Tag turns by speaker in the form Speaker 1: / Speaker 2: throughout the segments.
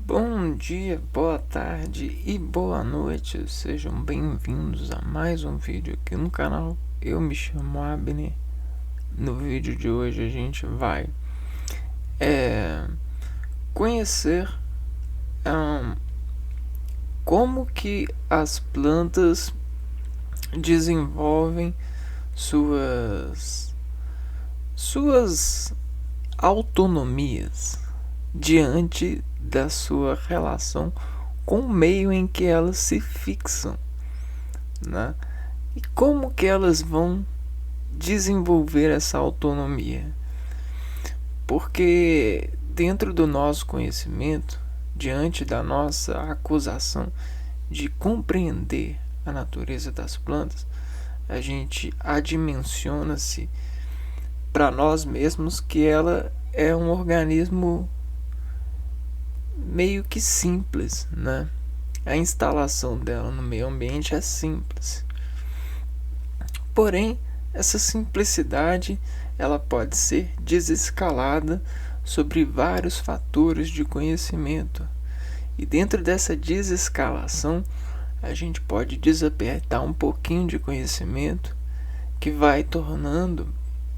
Speaker 1: Bom dia, boa tarde e boa noite. Sejam bem-vindos a mais um vídeo aqui no canal. Eu me chamo Abner. No vídeo de hoje a gente vai conhecer como que as plantas desenvolvem suas autonomias diante da sua relação com o meio em que elas se fixam, né? E como que elas vão desenvolver essa autonomia? Porque dentro do nosso conhecimento, diante da nossa acusação de compreender a natureza das plantas, a gente adimensiona-se para nós mesmos que ela é um organismo meio que simples, né? A instalação dela no meio ambiente é simples. Porém, essa simplicidade ela pode ser desescalada sobre vários fatores de conhecimento. E dentro dessa desescalação, a gente pode desapertar um pouquinho de conhecimento que vai tornando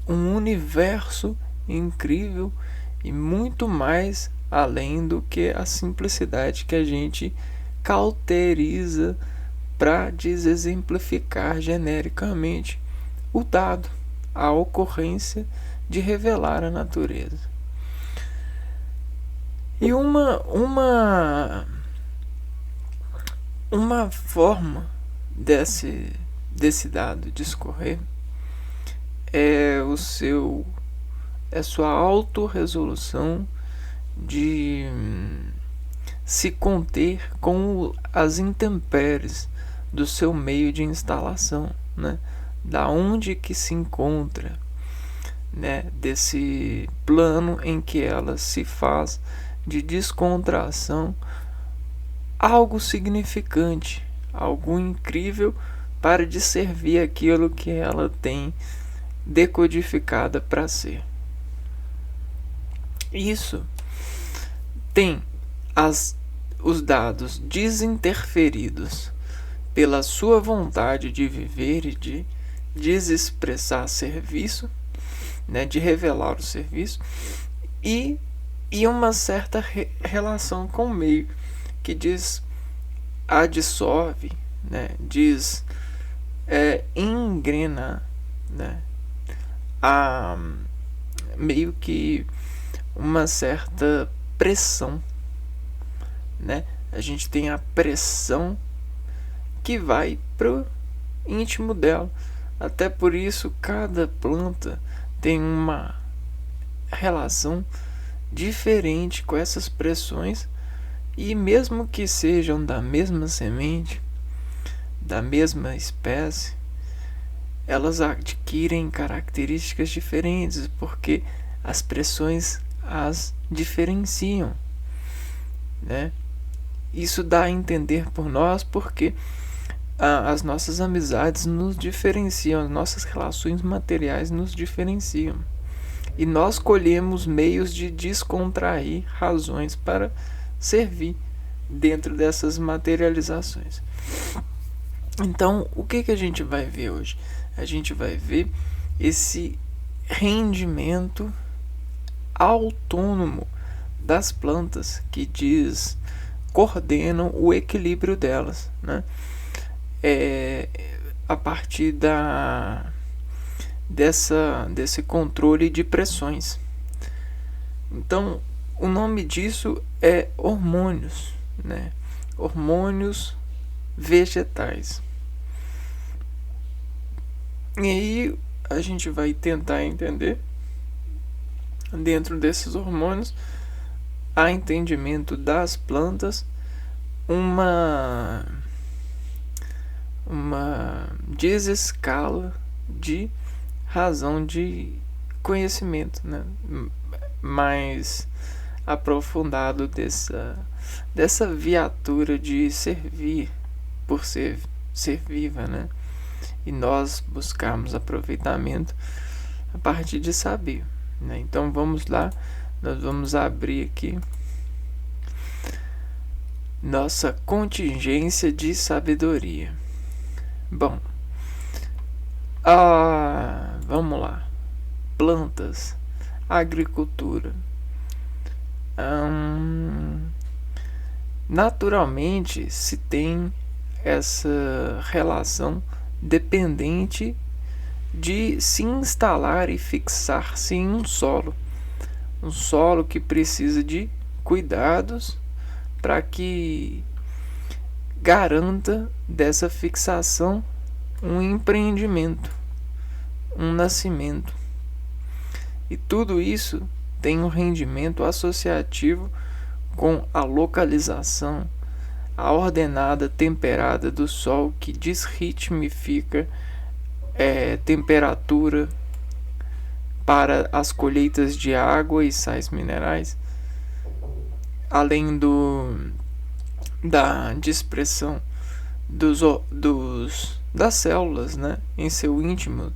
Speaker 1: um universo incrível e muito mais além do que a simplicidade que a gente cauteriza para desexemplificar genericamente o dado, a ocorrência de revelar a natureza. E uma forma desse dado discorrer é sua autorresolução de se conter com as intempéries do seu meio de instalação, né? Da onde que se encontra, né? Desse plano em que ela se faz de descontração algo significante, algo incrível para discernir aquilo que ela tem decodificada para ser. Isso tem os dados desinterferidos pela sua vontade de viver e de desexpressar serviço, né, de revelar o serviço, e uma certa relação com o meio que adsorve, né, engrena, né, meio que uma certa pressão, né? A gente tem a pressão que vai pro íntimo dela. Até por isso cada planta tem uma relação diferente com essas pressões, e mesmo que sejam da mesma semente, da mesma espécie, elas adquirem características diferentes porque as pressões as diferenciam, né? Isso dá a entender por nós porque as nossas amizades nos diferenciam, as nossas relações materiais nos diferenciam. E nós colhemos meios de descontrair razões para servir dentro dessas materializações. Então, o que a gente vai ver hoje? A gente vai ver esse rendimento autônomo das plantas que coordenam o equilíbrio delas, né? A partir desse controle de pressões. Então, o nome disso é hormônios, né? Hormônios vegetais. E aí a gente vai tentar entender, dentro desses hormônios, há entendimento das plantas, uma desescala de razão de conhecimento, né? Mais aprofundado dessa viatura de servir por ser viva, né? E nós buscarmos aproveitamento a partir de saber, né? Então vamos lá, nós vamos abrir aqui nossa contingência de sabedoria. Bom, vamos lá. Plantas, agricultura. Naturalmente se tem essa relação dependente de se instalar e fixar-se em um solo que precisa de cuidados para que garanta dessa fixação um empreendimento, um nascimento. E tudo isso tem um rendimento associativo com a localização, a ordenada temperada do sol que desritmifica temperatura para as colheitas de água e sais minerais, além da dispersão das células, né, em seu íntimo,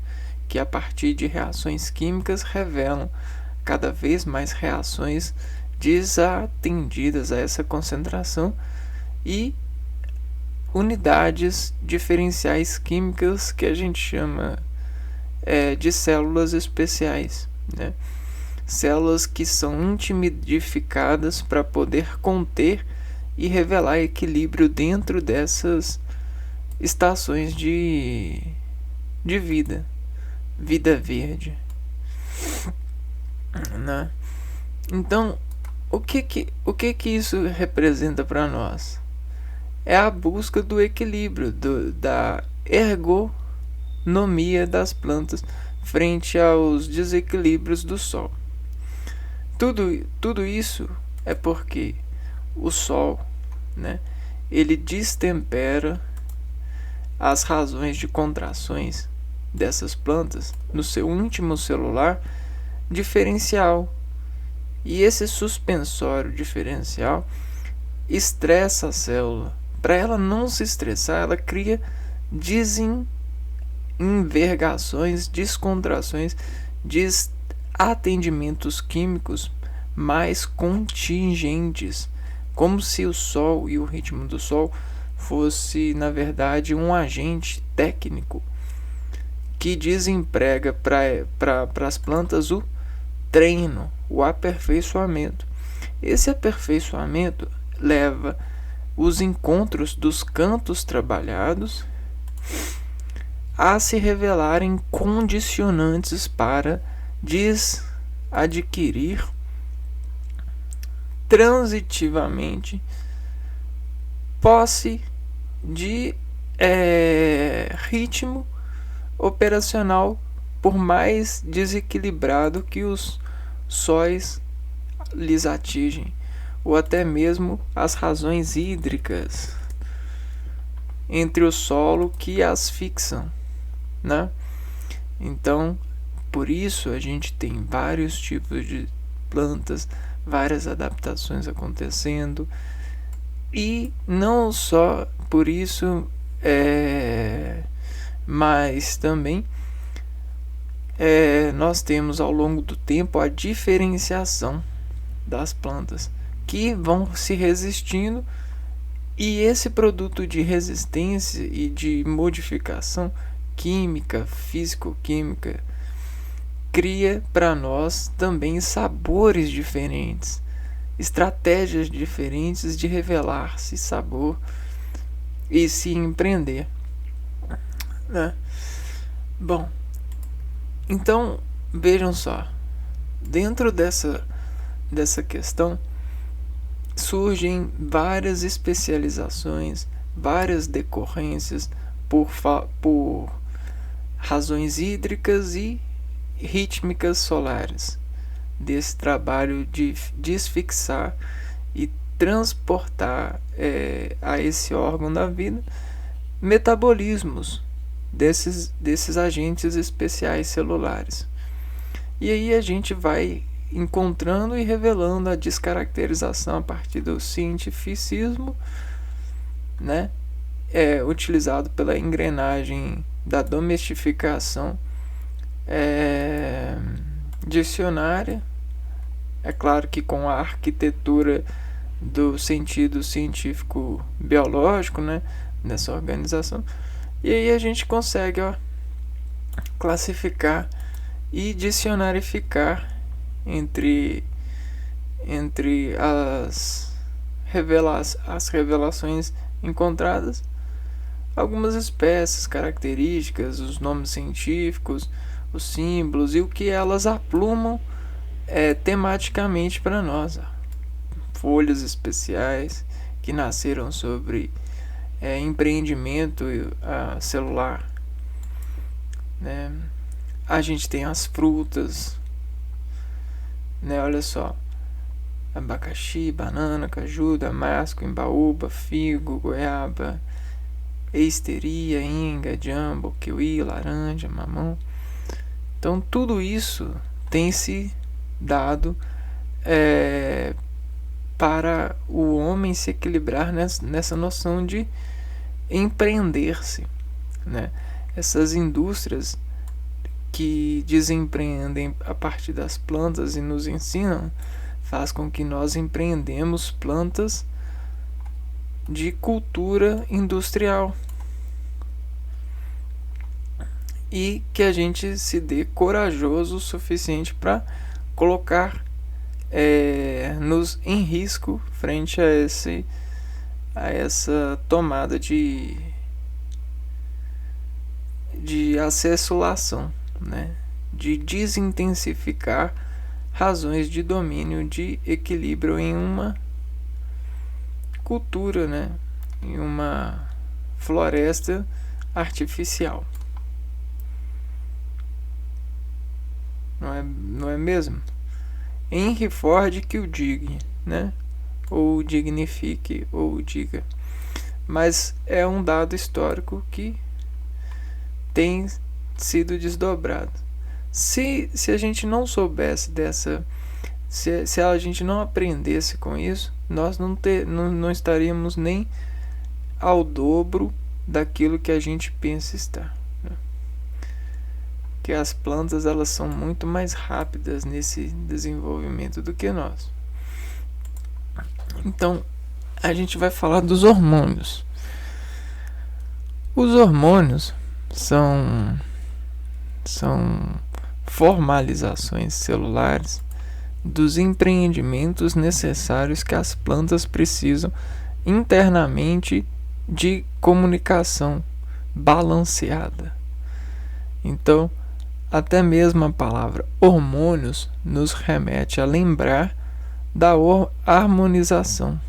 Speaker 1: que a partir de reações químicas revelam cada vez mais reações desatendidas a essa concentração e unidades diferenciais químicas que a gente chama de células especiais, né? Células que são intimidificadas para poder conter e revelar equilíbrio dentro dessas estações de vida verde, né? Então, o que isso representa para nós? É a busca do equilíbrio, da ergonomia das plantas frente aos desequilíbrios do Sol. Tudo isso é porque o Sol, né, ele destempera as razões de contrações dessas plantas no seu íntimo celular diferencial. E esse suspensório diferencial estressa a célula. Para ela não se estressar, ela cria desenvergações, descontrações, desatendimentos químicos mais contingentes, como se o Sol e o ritmo do Sol fosse, na verdade, um agente técnico que desemprega para as plantas o treino, o aperfeiçoamento. Esse aperfeiçoamento leva os encontros dos cantos trabalhados a se revelarem condicionantes para adquirir transitivamente posse de ritmo operacional, por mais desequilibrado que os sóis lhes atingem, ou até mesmo as razões hídricas entre o solo que as fixam, né? Então, por isso a gente tem vários tipos de plantas, várias adaptações acontecendo, e não só por isso, mas também nós temos ao longo do tempo a diferenciação das plantas que vão se resistindo, e esse produto de resistência e de modificação química, físico-química, cria para nós também sabores diferentes, estratégias diferentes de revelar-se sabor e se empreender, né? Bom, então vejam só, dentro dessa questão surgem várias especializações, várias decorrências por razões hídricas e rítmicas solares, desse trabalho de desfixar e transportar a esse órgão da vida metabolismos desses agentes especiais celulares. E aí a gente vai encontrando e revelando a descaracterização a partir do cientificismo, né, utilizado pela engrenagem da domesticação dicionária. É claro que com a arquitetura do sentido científico biológico, né, nessa organização. E aí a gente consegue classificar e dicionarificar entre as revelações encontradas algumas espécies, características, os nomes científicos, os símbolos e o que elas aplumam tematicamente para nós. Folhas especiais que nasceram sobre empreendimento celular, né? A gente tem as frutas, né? Olha só, abacaxi, banana, caju, damasco, embaúba, figo, goiaba, eisteria, inga, jambo, kiwi, laranja, mamão. Então tudo isso tem se dado para o homem se equilibrar nessa noção de empreender-se, né? Essas indústrias que desempreendem a partir das plantas e nos ensinam faz com que nós empreendemos plantas de cultura industrial e que a gente se dê corajoso o suficiente para colocar nos em risco frente a essa tomada de acessulação, né? De desintensificar razões de domínio, de equilíbrio em uma cultura, né? Em uma floresta artificial. Não é mesmo? Henry Ford que o diga, né? Ou dignifique, ou diga. Mas é um dado histórico que tem sido desdobrado. Se a gente não soubesse dessa, se a gente não aprendesse com isso, nós não estaríamos nem ao dobro daquilo que a gente pensa estar, né? Que as plantas elas são muito mais rápidas nesse desenvolvimento do que nós. Então a gente vai falar dos hormônios. Os hormônios são formalizações celulares dos empreendimentos necessários que as plantas precisam internamente de comunicação balanceada. Então, até mesmo a palavra hormônios nos remete a lembrar da harmonização,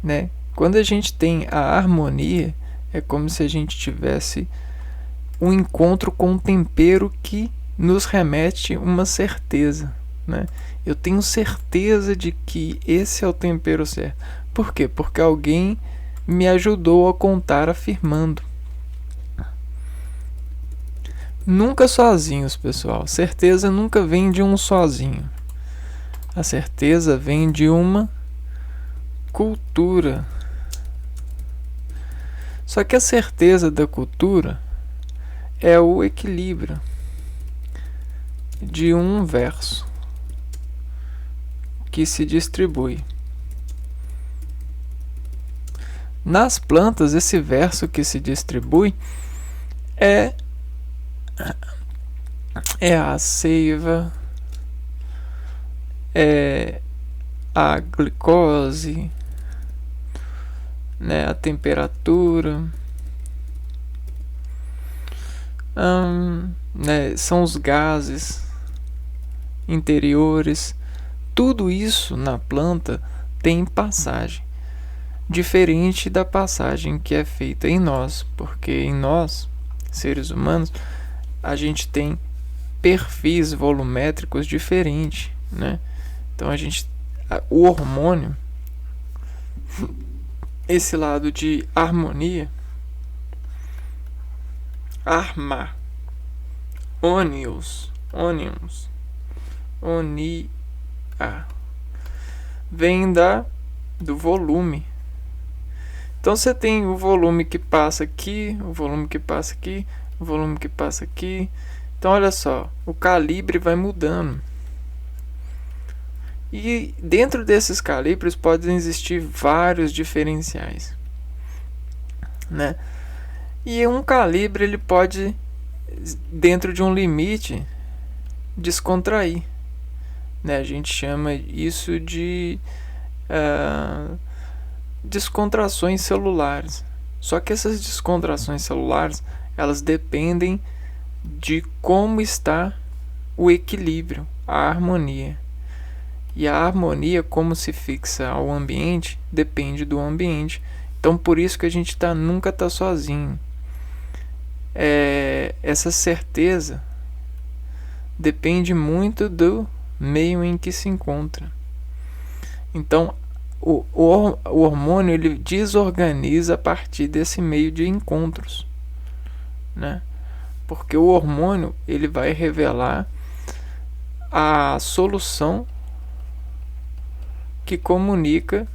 Speaker 1: né? Quando a gente tem a harmonia, é como se a gente tivesse um encontro com um tempero que nos remete uma certeza, né? Eu tenho certeza de que esse é o tempero certo. Por quê? Porque alguém me ajudou a contar afirmando. Nunca sozinhos, pessoal. Certeza nunca vem de um sozinho. A certeza vem de uma cultura. Só que a certeza da cultura é o equilíbrio de um verso que se distribui. Nas plantas, esse verso que se distribui é a seiva, é a glicose, né, a temperatura, né, são os gases interiores. Tudo isso na planta tem passagem, diferente da passagem que é feita em nós, porque em nós, seres humanos, a gente tem perfis volumétricos diferentes, né? Então o hormônio, esse lado de harmonia, onions, vem do volume. Então você tem o volume que passa aqui, o volume que passa aqui, o volume que passa aqui. Então olha só, o calibre vai mudando. E dentro desses calibres podem existir vários diferenciais, né? E um calibre ele pode, dentro de um limite, descontrair, né? A gente chama isso de descontrações celulares. Só que essas descontrações celulares elas dependem de como está o equilíbrio, a harmonia. E a harmonia, como se fixa ao ambiente, depende do ambiente. Então, por isso que a gente nunca está sozinho. Essa certeza depende muito do meio em que se encontra. Então, o hormônio ele desorganiza a partir desse meio de encontros, né? Porque o hormônio ele vai revelar a solução que comunica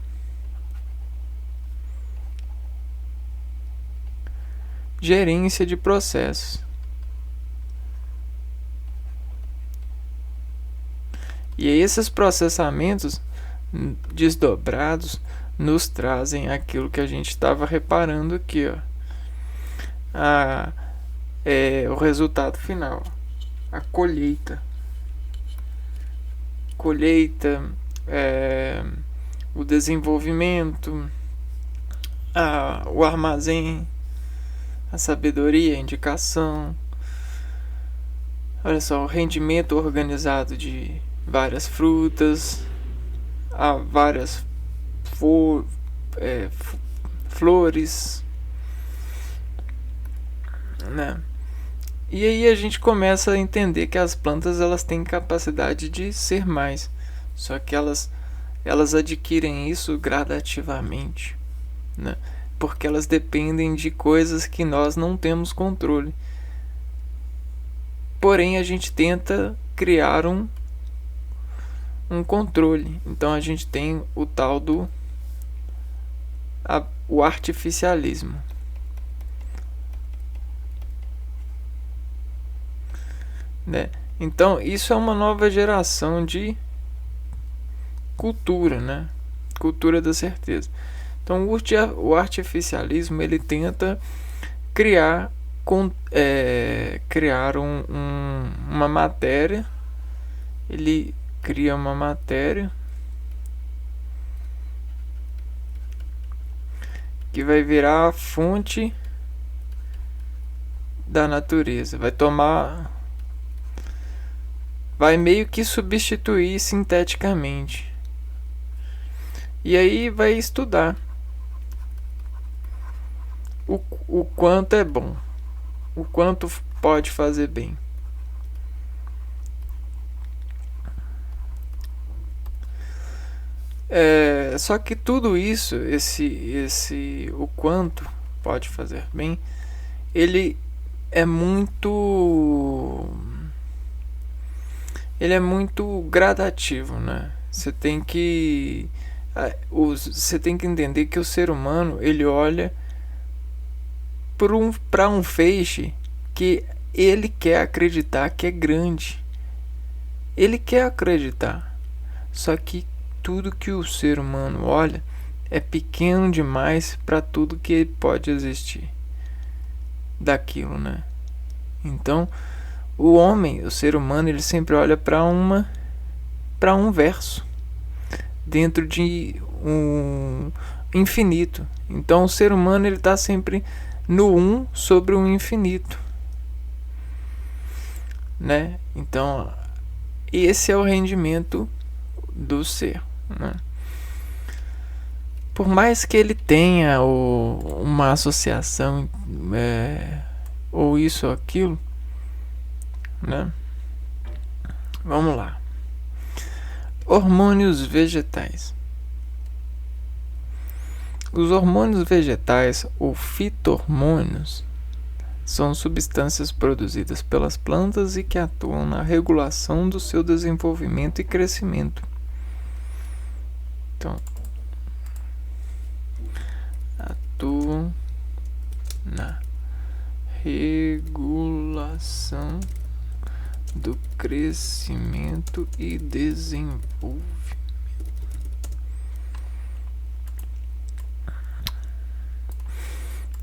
Speaker 1: gerência de processos. E esses processamentos desdobrados nos trazem aquilo que a gente estava reparando aqui, ó. O resultado final, a colheita, o desenvolvimento, o armazém, a sabedoria, a indicação. Olha só, o rendimento organizado de várias frutas, várias flores, né? E aí a gente começa a entender que as plantas elas têm capacidade de ser mais, só que elas adquirem isso gradativamente, né? Porque elas dependem de coisas que nós não temos controle. Porém, a gente tenta criar um controle. Então a gente tem o tal do o artificialismo, né? Então isso é uma nova geração de cultura, né? Cultura da certeza. Então o artificialismo ele tenta criar uma matéria. Ele cria uma matéria que vai virar a fonte da natureza, vai meio que substituir sinteticamente. E aí vai estudar o quanto é bom, o quanto pode fazer bem. Só que tudo isso, o quanto pode fazer bem, ele é muito gradativo, né? Você tem que entender que o ser humano ele olha para um feixe que ele quer acreditar que é grande. Ele quer acreditar, só que tudo que o ser humano olha é pequeno demais para tudo que pode existir daquilo, né? Então, o ser humano, ele sempre olha para um verso dentro de um infinito. Então, o ser humano ele está sempre no 1 sobre o infinito, né? Então, esse é o rendimento do ser, né? Por mais que ele tenha uma associação ou isso ou aquilo, né? Vamos lá. Hormônios vegetais. Os hormônios vegetais ou fito-hormônios são substâncias produzidas pelas plantas e que atuam na regulação do seu desenvolvimento e crescimento. Então, atuam na regulação do crescimento e desenvolvimento.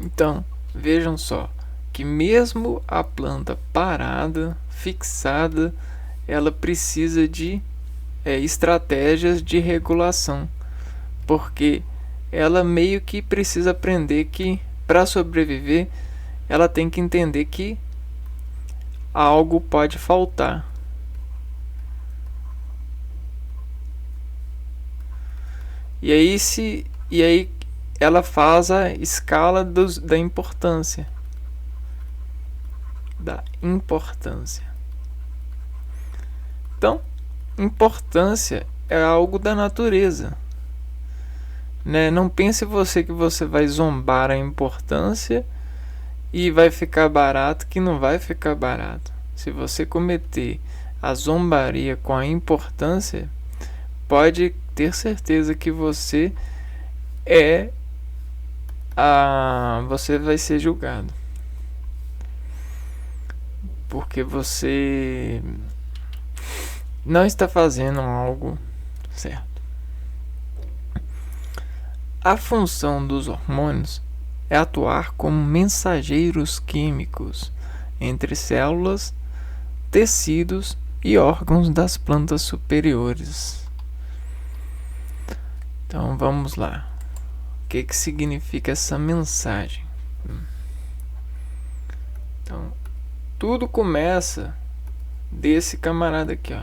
Speaker 1: Então, vejam só que mesmo a planta parada, fixada, ela precisa de estratégias de regulação, porque ela meio que precisa aprender que para sobreviver ela tem que entender que algo pode faltar. E aí ela faz a escala da importância. Então, importância é algo da natureza, né? Não pense você que você vai zombar a importância e vai ficar barato, que não vai ficar barato. Se você cometer a zombaria com a importância, pode ter certeza que você você vai ser julgado, porque você não está fazendo algo certo. A função dos hormônios é atuar como mensageiros químicos entre células, tecidos e órgãos das plantas superiores. Então vamos lá. O que significa essa mensagem? Então, tudo começa desse camarada aqui, ó.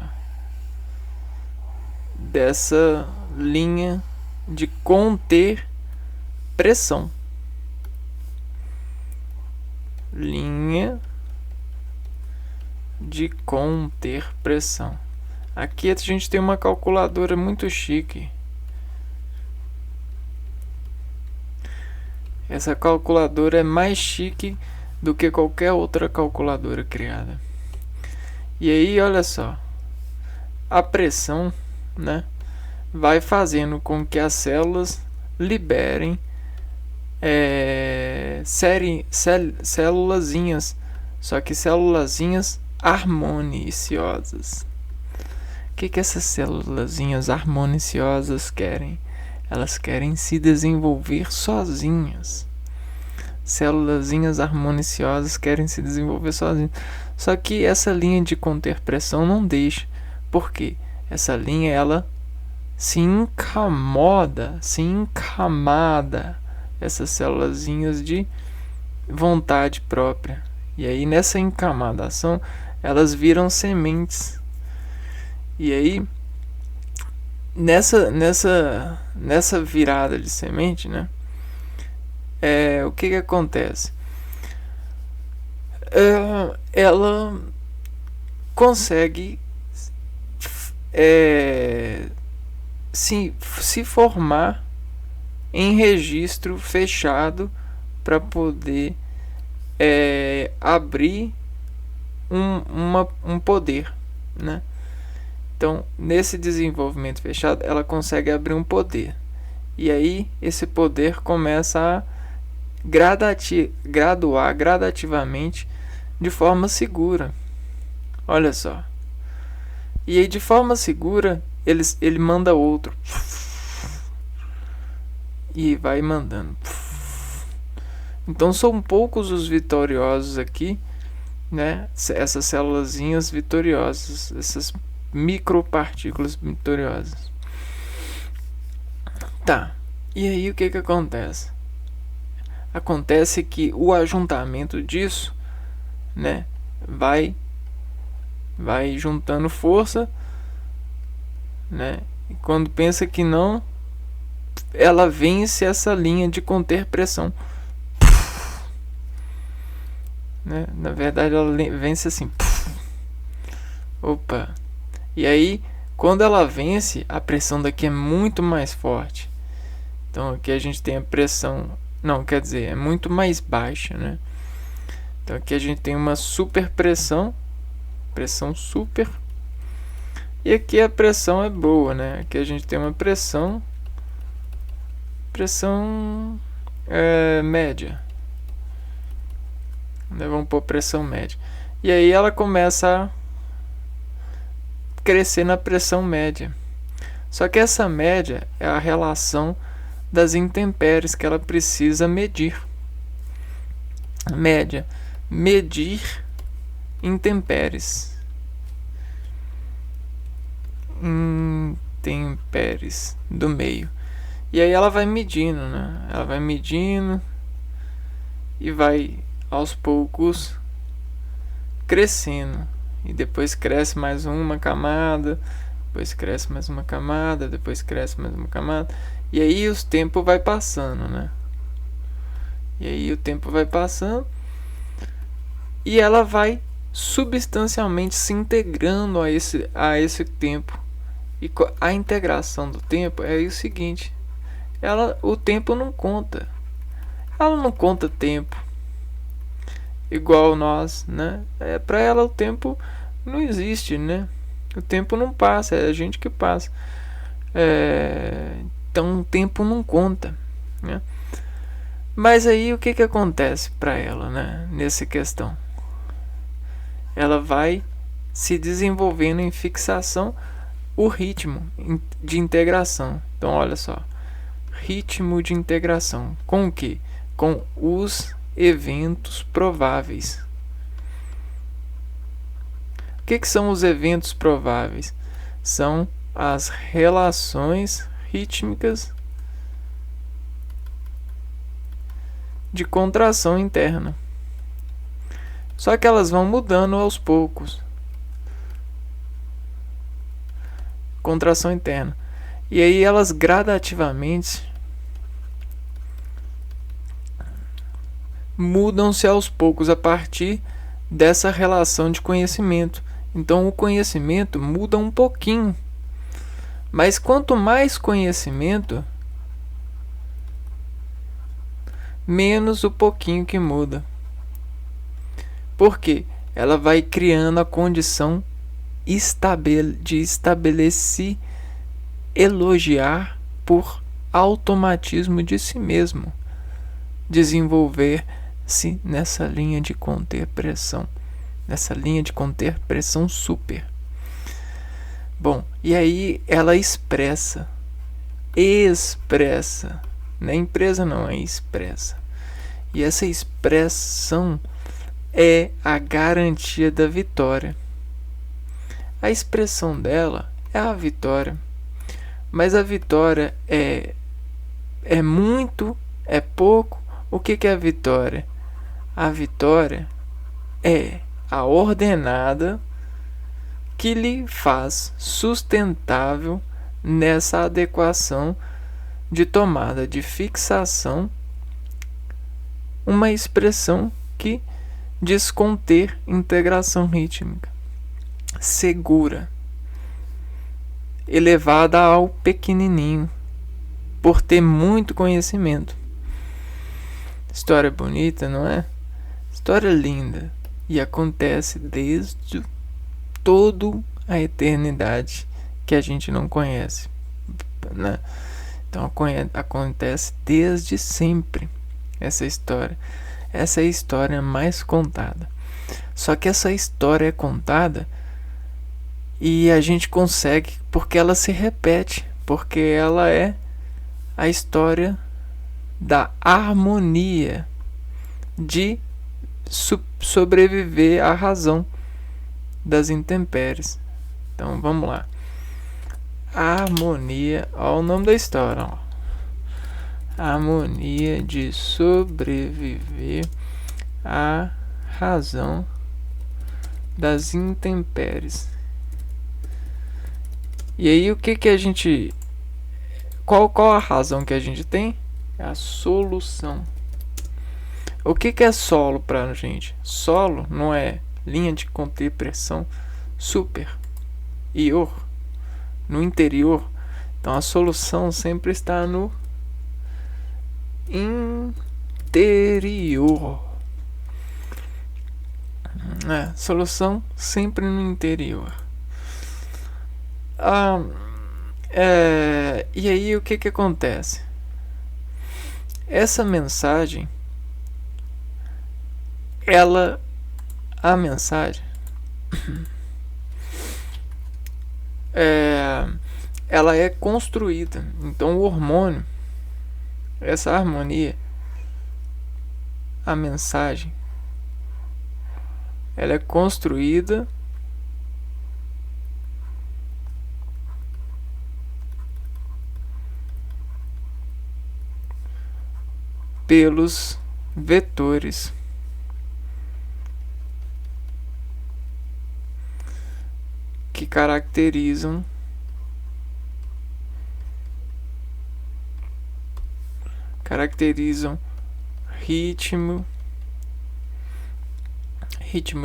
Speaker 1: Dessa linha de conter pressão. Linha de conter pressão. Aqui a gente tem uma calculadora muito chique. Essa calculadora é mais chique do que qualquer outra calculadora criada. E aí, olha só, a pressão, né, vai fazendo com que as células liberem célulazinhas, só que célulazinhas harmoniciosas. O que essas célulazinhas harmoniciosas querem? Elas querem se desenvolver sozinhas. Célulazinhas harmoniciosas querem se desenvolver sozinhas. Só que essa linha de conter pressão não deixa. Por quê? Essa linha, ela se encamada essas célulazinhas de vontade própria. E aí nessa encamadação elas viram sementes. E aí nessa virada de semente, né? O que acontece? Ela consegue se formar em registro fechado para poder abrir um poder, né? Então, nesse desenvolvimento fechado, ela consegue abrir um poder. E aí, esse poder começa a graduar gradativamente de forma segura. Olha só. E aí, de forma segura, ele manda outro. E vai mandando. Então, são poucos os vitoriosos aqui, né? Essas célulazinhas vitoriosas, essas micropartículas vitoriosas. Tá. E aí o que acontece? Acontece que o ajuntamento disso, né, vai juntando força, né? E quando pensa que não, ela vence essa linha de conter pressão, né? Na verdade ela vence assim. Opa. E aí, quando ela vence, a pressão daqui é muito mais forte. Então aqui a gente tem a pressão, não, quer dizer, é muito mais baixa, né? Então aqui a gente tem uma super pressão super. E aqui a pressão é boa, né? Aqui a gente tem uma pressão média. Vamos pôr pressão média. E aí ela começa a crescer na pressão média. Só que essa média é a relação das intempéries que ela precisa medir. média, medir intempéries. Intempéries do meio. E aí ela vai medindo, né? Ela vai medindo e vai aos poucos crescendo. E depois cresce mais uma camada, depois cresce mais uma camada, depois cresce mais uma camada. E aí o tempo vai passando, né? E aí o tempo vai passando e ela vai substancialmente se integrando a esse tempo. E a integração do tempo é o seguinte: o tempo não conta. Ela não conta tempo igual nós, né? Para ela o tempo não existe, né? O tempo não passa, é a gente que passa. Então o tempo não conta, né? Mas aí o que acontece para ela, né? Nessa questão, ela vai se desenvolvendo em fixação o ritmo de integração. Então olha só, ritmo de integração com o que? Com os eventos prováveis. O que são os eventos prováveis? São as relações rítmicas de contração interna. Só que elas vão mudando aos poucos. Contração interna. E aí elas gradativamente mudam-se aos poucos a partir dessa relação de conhecimento. Então o conhecimento muda um pouquinho. Mas quanto mais conhecimento, menos o pouquinho que muda. Por quê? Ela vai criando a condição de estabelecer, elogiar por automatismo de si mesmo, desenvolver-se nessa linha de conter pressão, nessa linha de conter pressão super. Bom, e aí ela expressa, não é empresa não, é expressa. E essa expressão é a garantia da vitória. A expressão dela é a vitória. Mas a vitória é muito, é pouco. O que é a vitória? A vitória é a ordenada que lhe faz sustentável nessa adequação de tomada de fixação, uma expressão que diz conter integração rítmica segura, elevada ao pequenininho, por ter muito conhecimento. História bonita, não é? História linda. E acontece desde toda a eternidade que a gente não conhece, né? Então acontece desde sempre essa história. Essa é a história mais contada. Só que essa história é contada e a gente consegue porque ela se repete, porque ela é a história da harmonia, de sobreviver à razão das intempéries. Então vamos lá. Harmonia, olha o nome da história, ó. Harmonia de sobreviver à razão das intempéries. E aí o que a gente... Qual a razão que a gente tem? É a solução. O que é solo pra gente? Solo não é linha de conter pressão superior, no interior. Então a solução sempre está no interior. Solução sempre no interior. E aí o que acontece? Essa mensagem, a mensagem ela é construída. Então o hormônio, essa harmonia, a mensagem ela é construída pelos vetores que caracterizam ritmo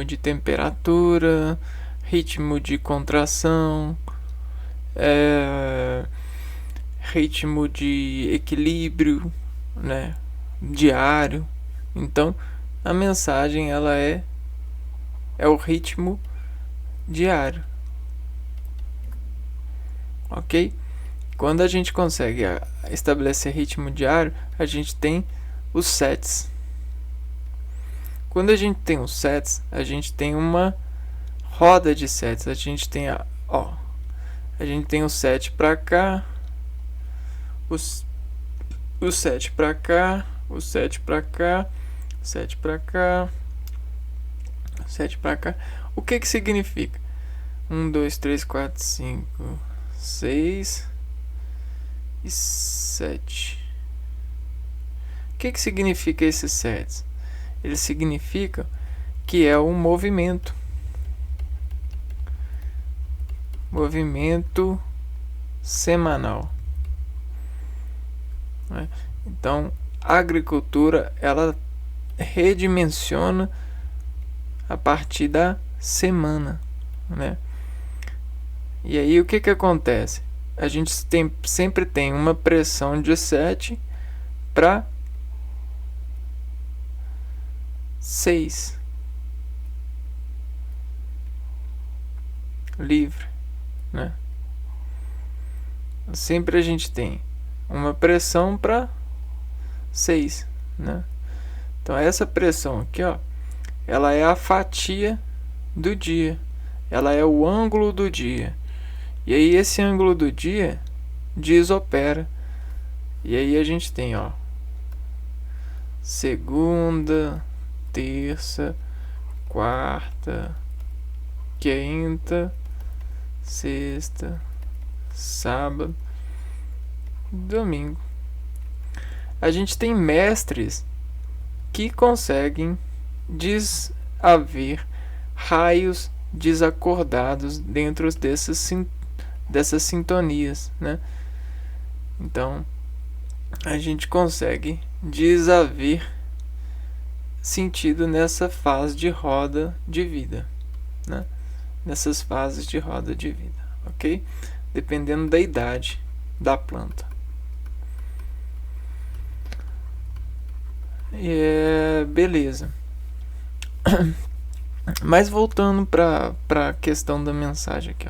Speaker 1: de temperatura, ritmo de contração, ritmo de equilíbrio, né, diário. Então, a mensagem ela é o ritmo diário, ok? Quando a gente consegue estabelecer ritmo diário, a gente tem os sets. Quando a gente tem os sets, a gente tem uma roda de sets. A gente tem a gente tem o set para cá, o set para cá, o set para cá, set para cá, set para cá. O que significa? 1, 2, 3, 4, 5, 6 e 7. O que significa esses sets? Eles significam que é um movimento semanal, né? Então, a agricultura ela redimensiona a partir da semana, né? E aí o que acontece? A gente sempre tem uma pressão de 7 para 6 livre, né? Sempre a gente tem uma pressão para 6, né? Então essa pressão aqui, ela é a fatia do dia, ela é o ângulo do dia. E aí esse ângulo do dia desopera. E aí a gente tem, segunda, terça, quarta, quinta, sexta, sábado, domingo. A gente tem mestres que conseguem haver raios desacordados dentro dessas sintonias, né? Então a gente consegue deshaver sentido nessa fase de roda de vida, né? Nessas fases de roda de vida, ok? Dependendo da idade da planta. Beleza. Mas voltando para a questão da mensagem aqui,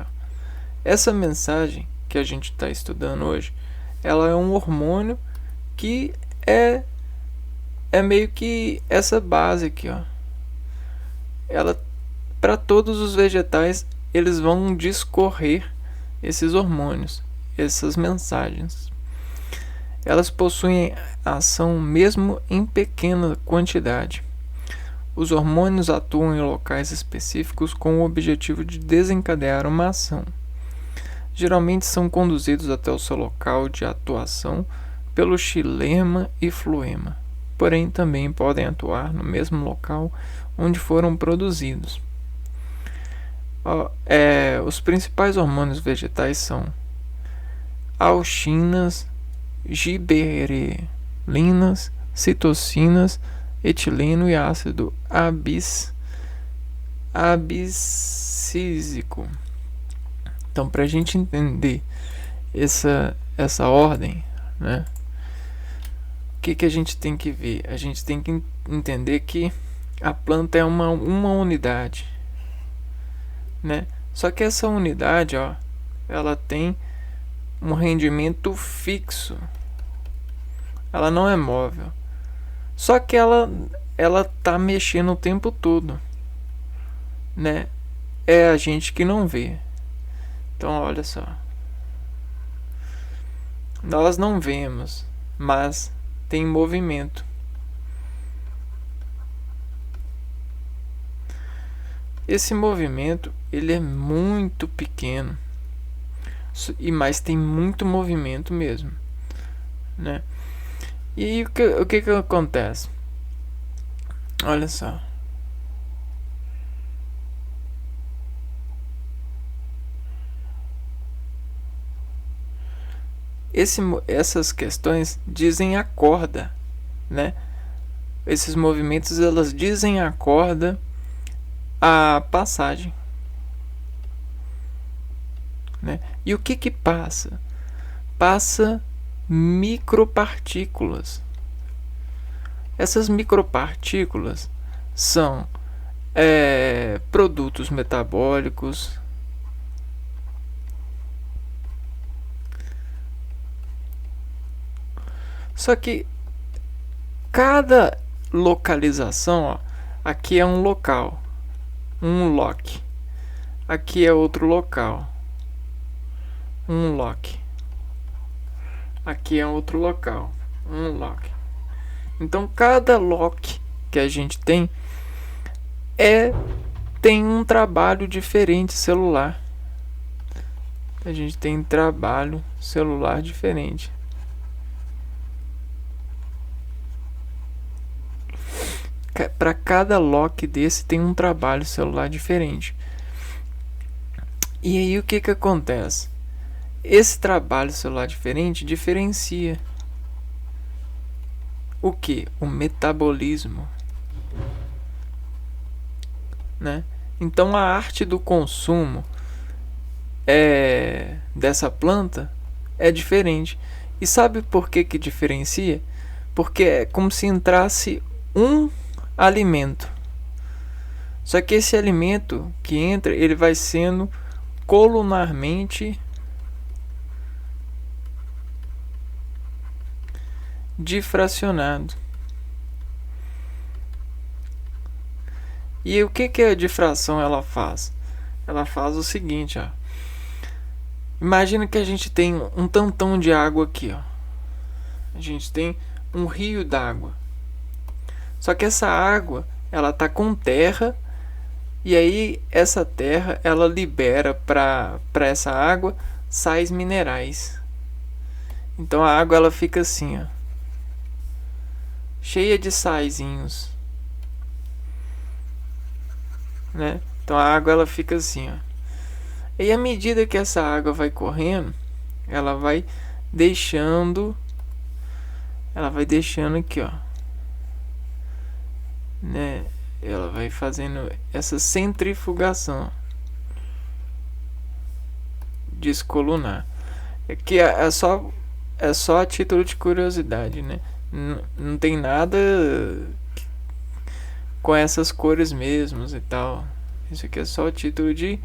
Speaker 1: essa mensagem que a gente está estudando hoje, ela é um hormônio que é meio que essa base aqui, ela, para todos os vegetais, eles vão discorrer esses hormônios, essas mensagens. Elas possuem ação mesmo em pequena quantidade. Os hormônios atuam em locais específicos com o objetivo de desencadear uma ação. Geralmente são conduzidos até o seu local de atuação pelo xilema e floema, porém também podem atuar no mesmo local onde foram produzidos. Os principais hormônios vegetais são auxinas, giberelinas, citocinas, etileno e ácido abscísico. Então, para a gente entender essa ordem, né, o que a gente tem que ver? A gente tem que entender que a planta é uma unidade, né? Só que essa unidade, ela tem um rendimento fixo. Ela não é móvel. Só que ela tá mexendo o tempo todo, né? É a gente que não vê. Então, olha só. Nós não vemos, mas tem movimento. esse movimento ele é muito pequeno, mas tem muito movimento mesmo, né? E aí, o que acontece? Olha só. Essas questões dizem a corda, né? Esses movimentos elas dizem a corda a passagem, né? E o que passa? Passa micropartículas. Essas micropartículas são produtos metabólicos, só que cada localização, ó, aqui é um local, um lock, aqui é outro local, um lock, aqui é outro local, um lock. Então cada lock que a gente tem tem um trabalho diferente celular. A gente tem trabalho celular diferente. Para cada lock desse tem um trabalho celular diferente. E aí o que acontece? Esse trabalho celular diferente diferencia o que? O metabolismo, né? Então a arte do consumo dessa planta é diferente. E sabe por que diferencia? Porque é como se entrasse um alimento. Só que esse alimento que entra, ele vai sendo colunarmente difracionado. E o que a difração ela faz? Ela faz o seguinte, ó. Imagina que a gente tem um tantão de água aqui, ó. A gente tem um rio d'água. Só que essa água, ela tá com terra, e aí essa terra, ela libera para essa água sais minerais. Então a água ela fica assim, ó, cheia de saizinhos, né? Então a água ela fica assim, ó. E à medida que essa água vai correndo, ela vai deixando aqui, ó, né? Ela vai fazendo essa centrifugação, descolunar. É que é só a título de curiosidade, né? Não tem nada com essas cores mesmos e tal. Isso aqui é só a título de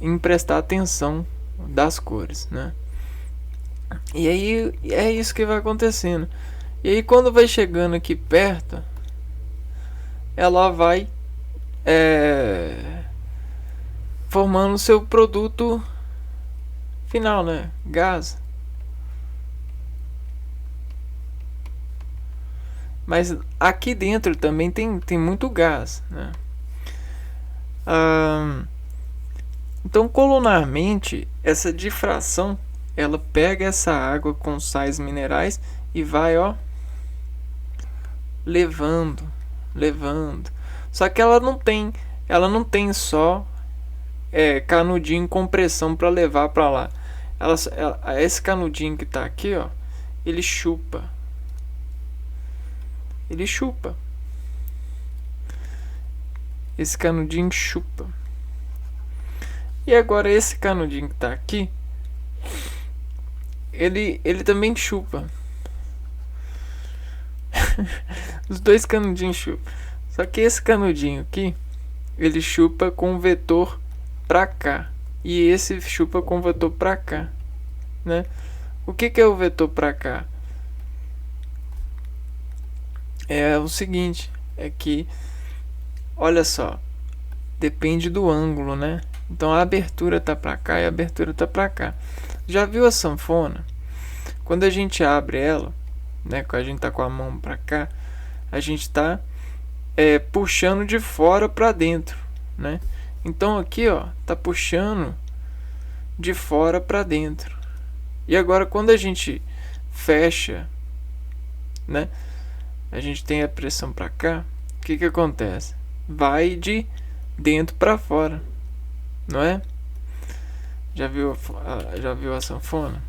Speaker 1: emprestar atenção das cores, né? E aí é isso que vai acontecendo. E aí quando vai chegando aqui perto, ela vai formando seu produto final, né? Gás. Mas aqui dentro também tem muito gás, né? Então, colunarmente, essa difração, ela pega essa água com sais minerais e vai, ó, levando. Só que ela não tem só canudinho com pressão para levar para lá. Esse canudinho que tá aqui, ó, ele chupa. Esse canudinho chupa. E agora esse canudinho que tá aqui, ele também chupa. Os dois canudinhos chupam. Só que esse canudinho aqui, ele chupa com o vetor pra cá. E esse chupa com o vetor pra cá, né? O que é o vetor pra cá? É o seguinte, é que, olha só, depende do ângulo, né? Então a abertura tá pra cá e a abertura tá pra cá. Já viu a sanfona? Quando a gente abre ela, né, quando a gente tá com a mão pra cá, a gente tá puxando de fora para dentro, né? Então aqui, ó, tá puxando de fora para dentro. E agora quando a gente fecha, né? A gente tem a pressão para cá. O que acontece? Vai de dentro para fora, não é? Já viu a sanfona?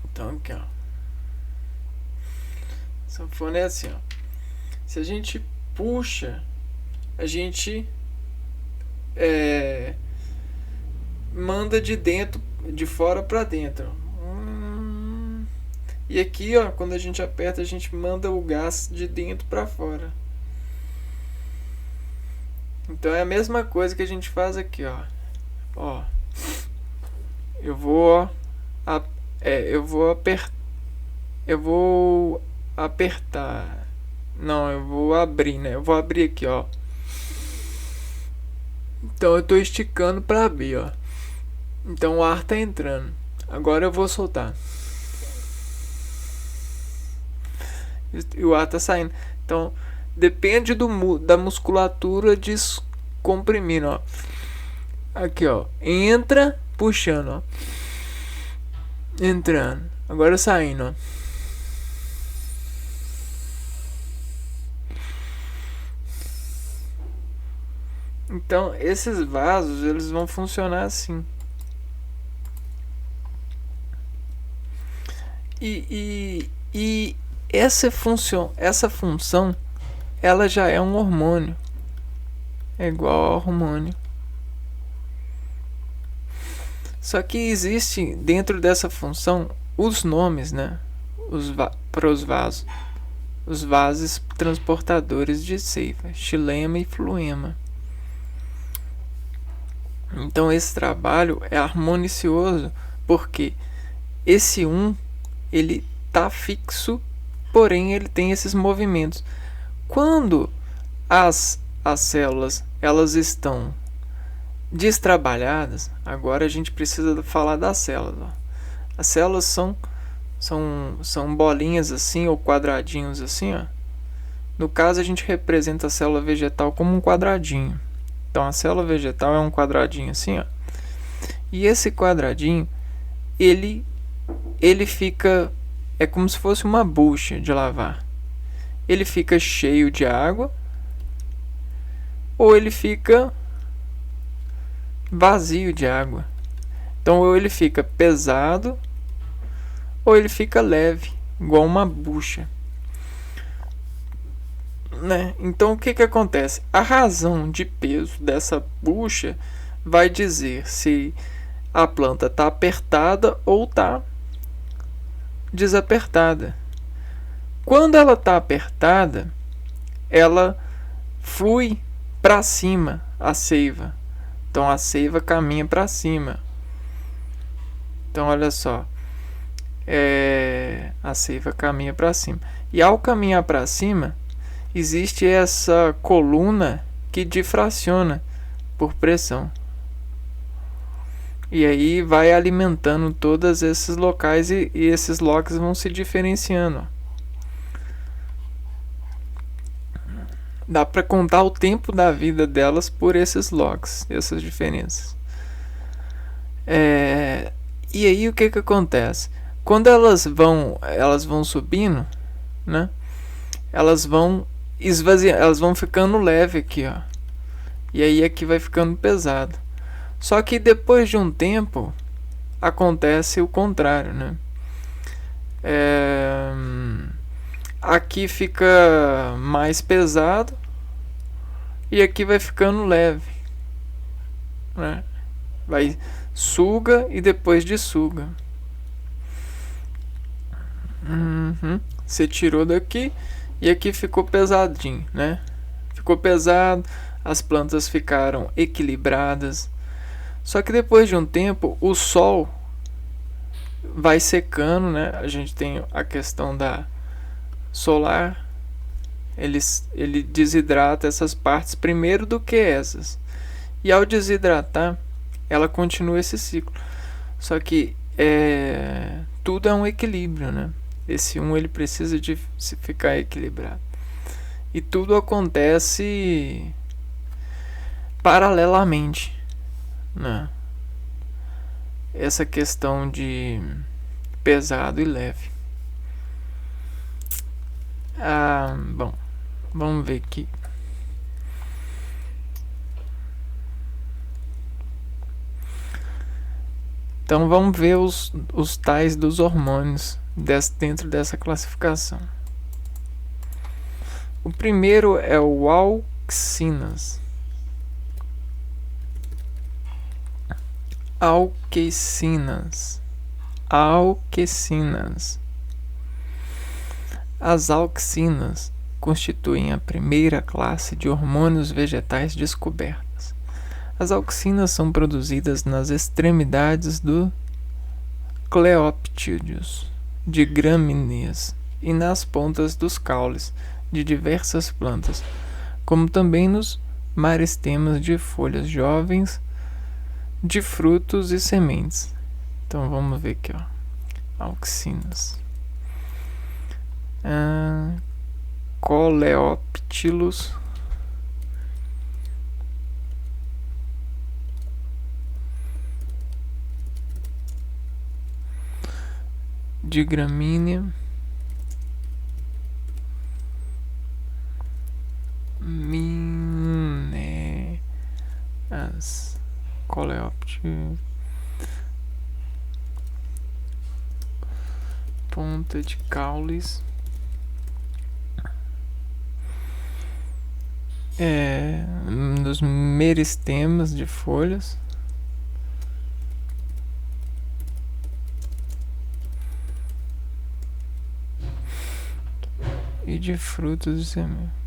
Speaker 1: Então aqui, ó. Sanfona é assim, ó. Se a gente puxa, a gente manda de fora para dentro. E aqui, ó, quando a gente aperta, a gente manda o gás de dentro para fora. Então é a mesma coisa que a gente faz aqui, ó. Ó, eu vou apertar. Não, eu vou abrir, né? Eu vou abrir aqui, ó. Então eu tô esticando para abrir, ó. Então o ar tá entrando. Agora eu vou soltar. E o ar tá saindo. Então depende da musculatura descomprimindo, ó. Aqui, ó. Entra, puxando, ó. Entrando. Agora saindo, ó. Então esses vasos, eles vão funcionar assim. E essa função, ela já é um hormônio. É igual ao hormônio. Só que existe dentro dessa função os nomes, né? Para os vasos. Os vasos transportadores de seiva, xilema e fluema. Então esse trabalho é harmonicioso porque esse ele tá fixo, porém ele tem esses movimentos. Quando as células elas estão destrabalhadas, agora a gente precisa falar das células. Ó. As células são bolinhas assim ou quadradinhos assim, ó. No caso a gente representa a célula vegetal como um quadradinho. Então a célula vegetal é um quadradinho assim, ó. E esse quadradinho, ele fica, é como se fosse uma bucha de lavar. Ele fica cheio de água ou ele fica vazio de água. Então ou ele fica pesado ou ele fica leve, igual uma bucha. Né? Então o que acontece? A razão de peso dessa bucha vai dizer se a planta está apertada ou está desapertada. Quando ela está apertada, ela flui para cima a seiva. Então a seiva caminha para cima. Então olha só, a seiva caminha para cima. E ao caminhar para cima, existe essa coluna que difraciona por pressão. E aí vai alimentando todos esses locais e esses locks vão se diferenciando. Dá para contar o tempo da vida delas por esses locks, essas diferenças. E aí o que acontece? Quando elas vão subindo, né? Elas vão esvaziando, elas vão ficando leve aqui, ó. E aí aqui vai ficando pesado. Só que depois de um tempo acontece o contrário, né? Aqui fica mais pesado e aqui vai ficando leve, né? Vai suga e depois dessuga. Você tirou daqui e aqui ficou pesadinho, né? Ficou pesado, as plantas ficaram equilibradas. Só que depois de um tempo, o sol vai secando, né? A gente tem a questão da solar. Ele desidrata essas partes primeiro do que essas. E ao desidratar, ela continua esse ciclo. Só que tudo é um equilíbrio, né? Esse ele precisa de ficar equilibrado. E tudo acontece paralelamente, né? Essa questão de pesado e leve. Bom, vamos ver aqui. Então vamos ver os tais dos hormônios dentro dessa classificação. O primeiro é o auxinas. Auxecinas. As auxinas constituem a primeira classe de hormônios vegetais descobertas. As auxinas são produzidas nas extremidades do cleoptídeos de gramíneas e nas pontas dos caules de diversas plantas, como também nos meristemas de folhas jovens, de frutos e sementes. Então vamos ver aqui, auxinas. Coleóptilos, de gramínea, as coleóptilos, ponta de caules, nos meristemas de folhas, e de frutos e sementes.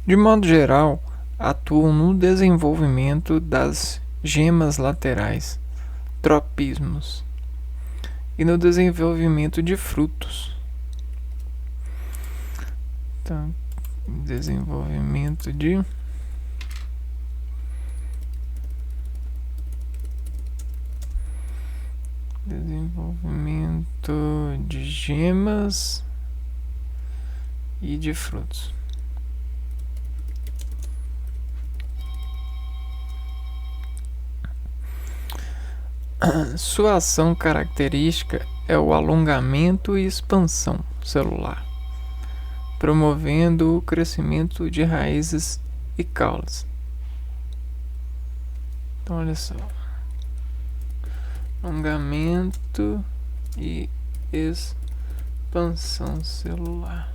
Speaker 1: De modo geral, atuam no desenvolvimento das gemas laterais, tropismos, e no desenvolvimento de frutos. Então, desenvolvimento de gemas e de frutos. Sua ação característica é o alongamento e expansão celular, promovendo o crescimento de raízes e caules. Então, olha só. Alongamento e expansão celular.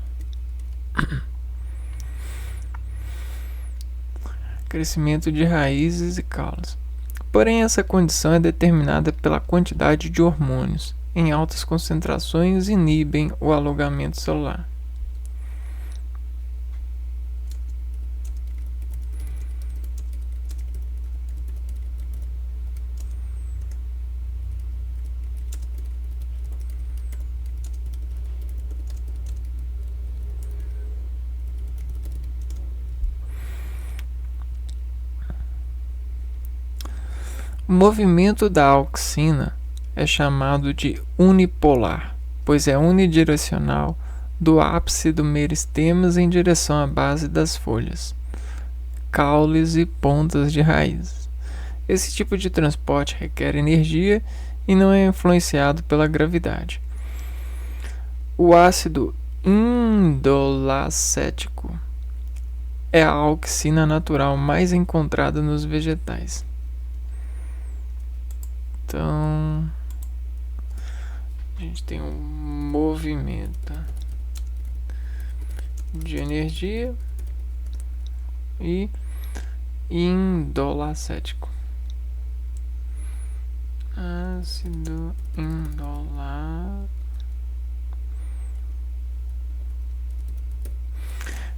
Speaker 1: Crescimento de raízes e caules. Porém, essa condição é determinada pela quantidade de hormônios. Em altas concentrações inibem o alongamento celular. O movimento da auxina é chamado de unipolar, pois é unidirecional do ápice do meristemas em direção à base das folhas, caules e pontas de raízes. Esse tipo de transporte requer energia e não é influenciado pela gravidade. O ácido indolacético é a auxina natural mais encontrada nos vegetais. Então, a gente tem um movimento de energia e indolacético. Ácido indolacético.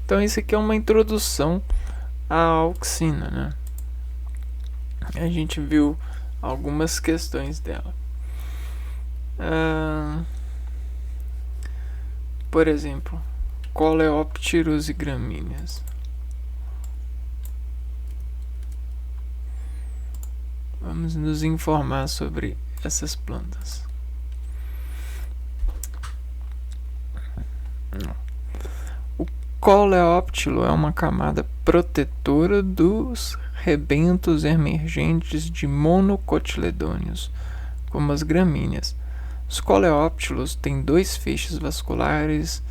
Speaker 1: Então, isso aqui é uma introdução à auxina, né? A gente viu algumas questões dela. Por exemplo, Coleópteros e gramíneas. Vamos nos informar sobre essas plantas. O coleóptilo é uma camada protetora dos rebentos emergentes de monocotiledôneos, como as gramíneas. Os coleóptilos têm 2 feixes vasculares,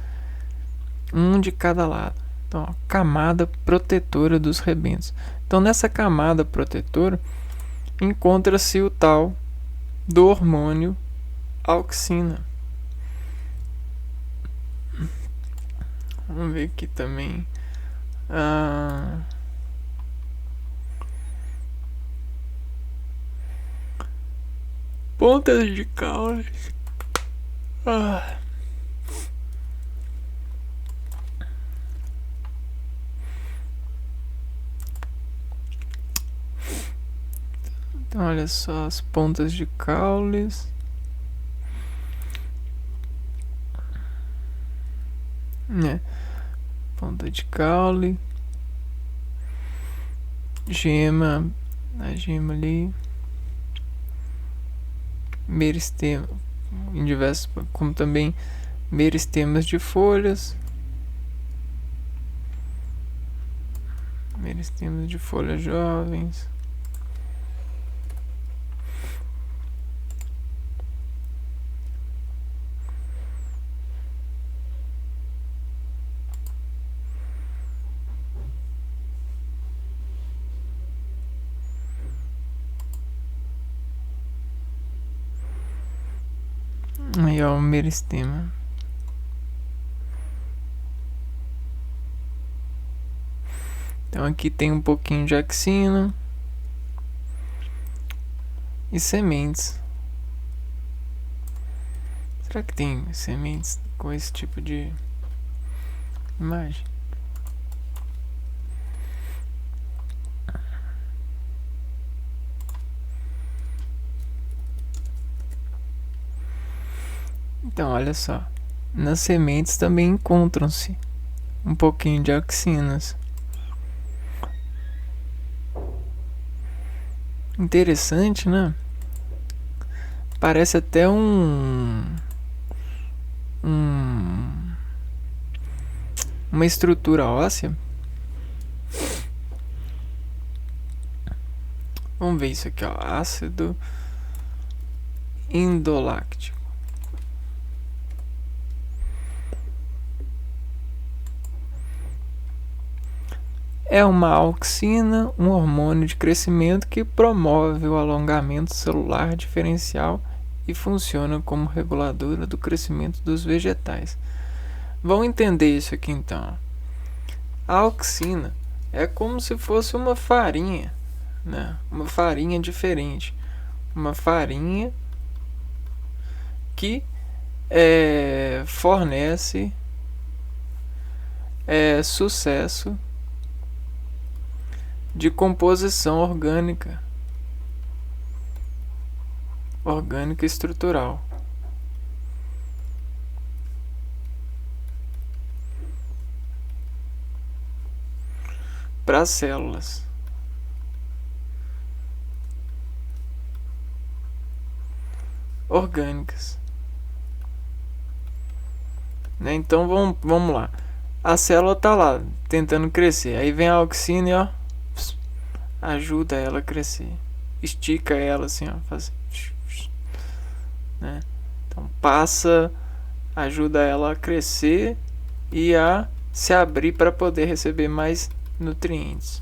Speaker 1: um de cada lado. Então, camada protetora dos rebentos. Então, nessa camada protetora encontra-se o tal do hormônio auxina. Vamos ver aqui também. Pontas de caule. Então, olha só as pontas de caules. Ponta de caule. Gema. A gema ali. Meristema. Em diversos, como também meristemas de folhas. Meristemas de folhas jovens. Aí ó, o meristema. Então aqui tem um pouquinho de axina e sementes. Será que tem sementes com esse tipo de imagem? Então, olha só. Nas sementes também encontram-se um pouquinho de axinas. Interessante, né? Parece até uma estrutura óssea. Vamos ver isso aqui, ó. Ácido indoláctico. É uma auxina, um hormônio de crescimento que promove o alongamento celular diferencial e funciona como reguladora do crescimento dos vegetais. Vamos entender isso aqui então. A auxina é como se fosse uma farinha, né? Uma farinha diferente. Uma farinha que fornece sucesso de composição orgânica estrutural. Para as células. Orgânicas. Né? Então vamos lá. A célula está lá tentando crescer. Aí vem a auxina e ó, ajuda ela a crescer. Estica ela assim, ó, faz, né? Então passa, ajuda ela a crescer e a se abrir para poder receber mais nutrientes.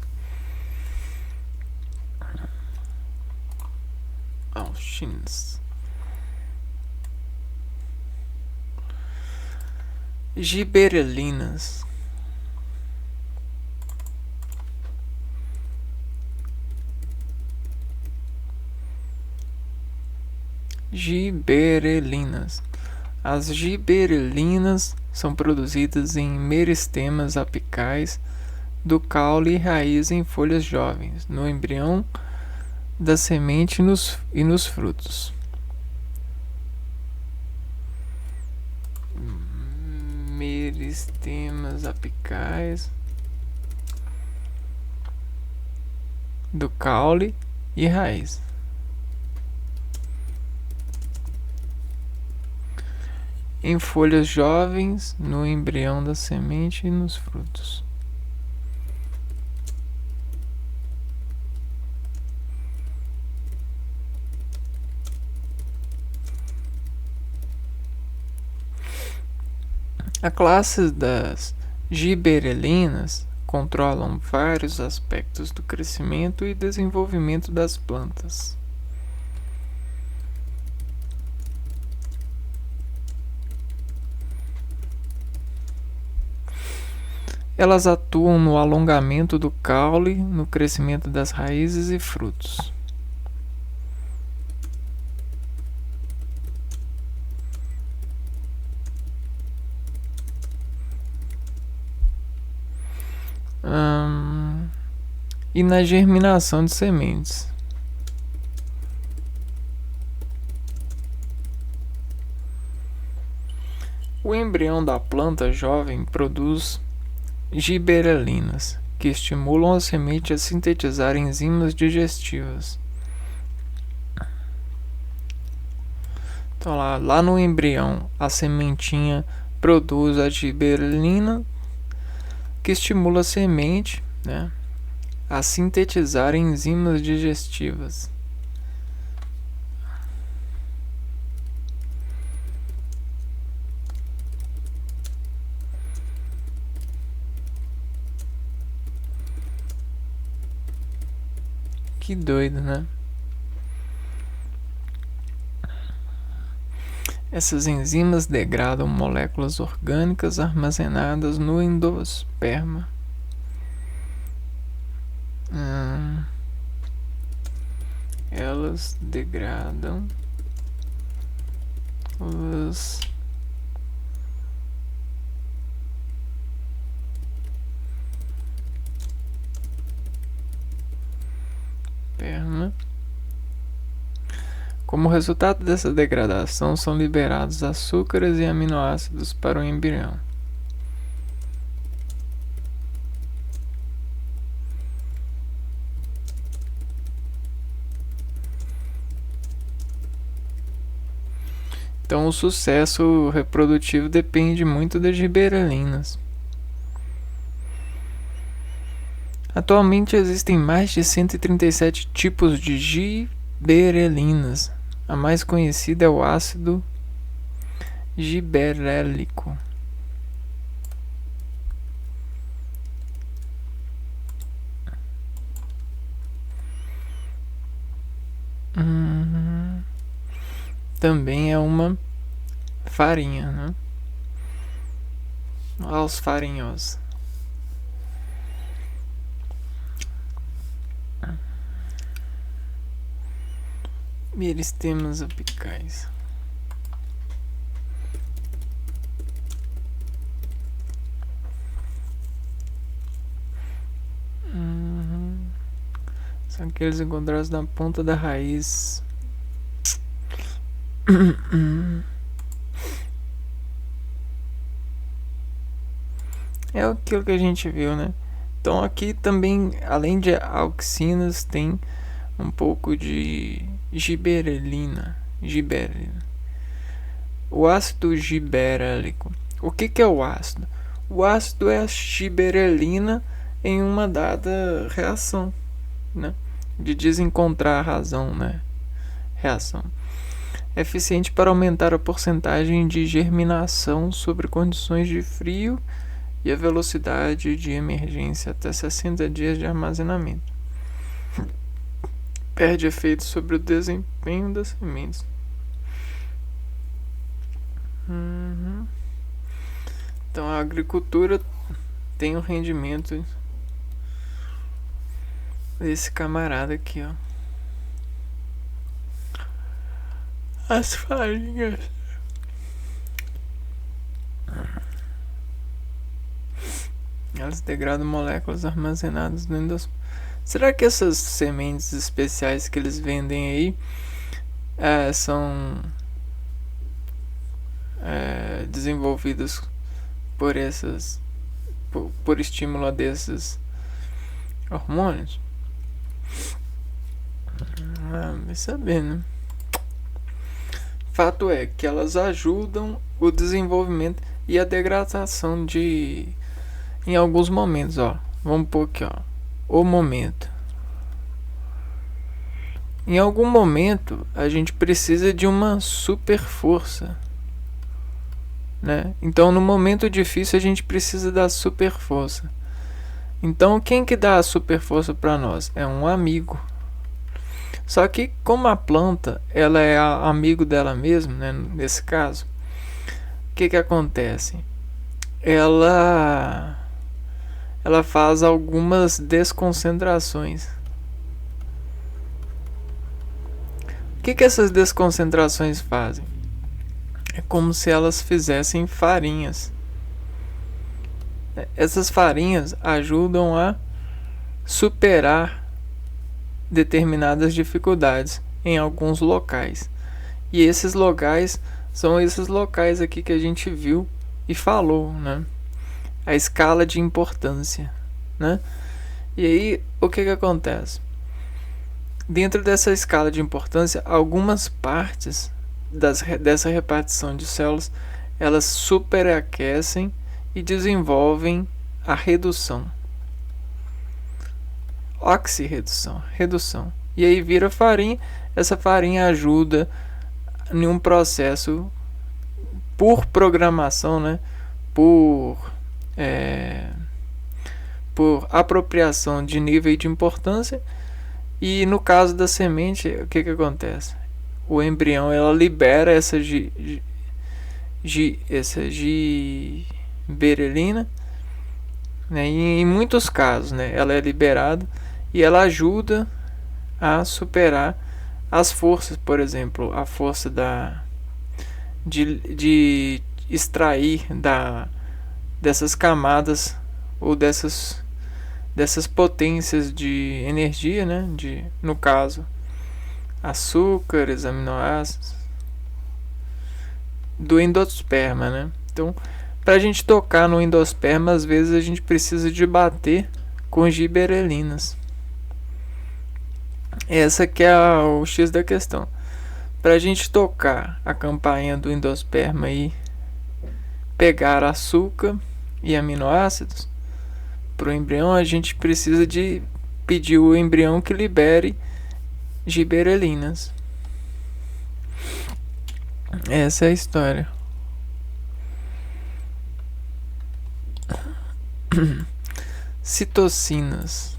Speaker 1: Auxinas. Giberelinas. Giberelinas. As giberelinas são produzidas em meristemas apicais do caule e raiz em folhas jovens, no embrião da semente e nos frutos. Meristemas apicais do caule e raiz. Em folhas jovens, no embrião da semente e nos frutos. A classe das giberelinas controlam vários aspectos do crescimento e desenvolvimento das plantas. Elas atuam no alongamento do caule, no crescimento das raízes e frutos. E na germinação de sementes. O embrião da planta jovem produz giberelinas, que estimulam a semente a sintetizar enzimas digestivas. Então lá no embrião, a sementinha produz a giberelina, que estimula a semente, né, a sintetizar enzimas digestivas. Que doido, né? Essas enzimas degradam moléculas orgânicas armazenadas no endosperma. Elas degradam os esperma. Como resultado dessa degradação, são liberados açúcares e aminoácidos para o embrião. Então, o sucesso reprodutivo depende muito das giberelinas. Atualmente existem mais de 137 tipos de giberelinas. A mais conhecida é o ácido giberélico. Também é uma farinha, né? Olha os farinhosos. Meristemas apicais. São aqueles encontrados na ponta da raiz. É aquilo que a gente viu, né? Então aqui também, além de auxinas, tem um pouco de giberelina. O ácido giberélico. O que é o ácido? O ácido é a giberelina em uma dada reação, né? De desencontrar a razão, né? Reação. É eficiente para aumentar a porcentagem de germinação sobre condições de frio e a velocidade de emergência até 60 dias de armazenamento. Perde efeito sobre o desempenho das sementes. Então a agricultura tem o rendimento desse camarada aqui, ó. As farinhas. Elas degradam moléculas armazenadas no endosperma. Será que essas sementes especiais que eles vendem aí são desenvolvidas por por estímulo desses hormônios? Vai saber, né? Fato é que elas ajudam o desenvolvimento e a degradação em alguns momentos, ó. Vamos pôr aqui, ó. O momento. Em algum momento a gente precisa de uma super força, né? Então no momento difícil a gente precisa da super força. Então quem que dá a super força para nós? É um amigo. Só que como a planta ela é amigo dela mesma, né? Nesse caso, o que acontece? Ela faz algumas desconcentrações. O que essas desconcentrações fazem? É como se elas fizessem farinhas. Essas farinhas ajudam a superar determinadas dificuldades em alguns locais. E esses locais são esses locais aqui que a gente viu e falou, né? A escala de importância, né? E aí, o que acontece? Dentro dessa escala de importância, algumas partes dessa repartição de células, elas superaquecem e desenvolvem a redução. Oxirredução, redução. E aí vira farinha. Essa farinha ajuda em um processo por programação, né? Por apropriação de nível de importância. E no caso da semente, o que acontece? O embrião ela libera essa giberelina, né? E em muitos casos, né, ela é liberada e ela ajuda a superar as forças, por exemplo, a força de extrair dessas camadas ou dessas potências de energia, né? No caso, açúcares, aminoácidos do endosperma, né? Então, para a gente tocar no endosperma, às vezes a gente precisa de bater com giberelinas. Essa que é o X da questão. Para a gente tocar a campainha do endosperma e pegar açúcar e aminoácidos para o embrião, a gente precisa de pedir o embrião que libere giberelinas. Essa é a história. Citocinas.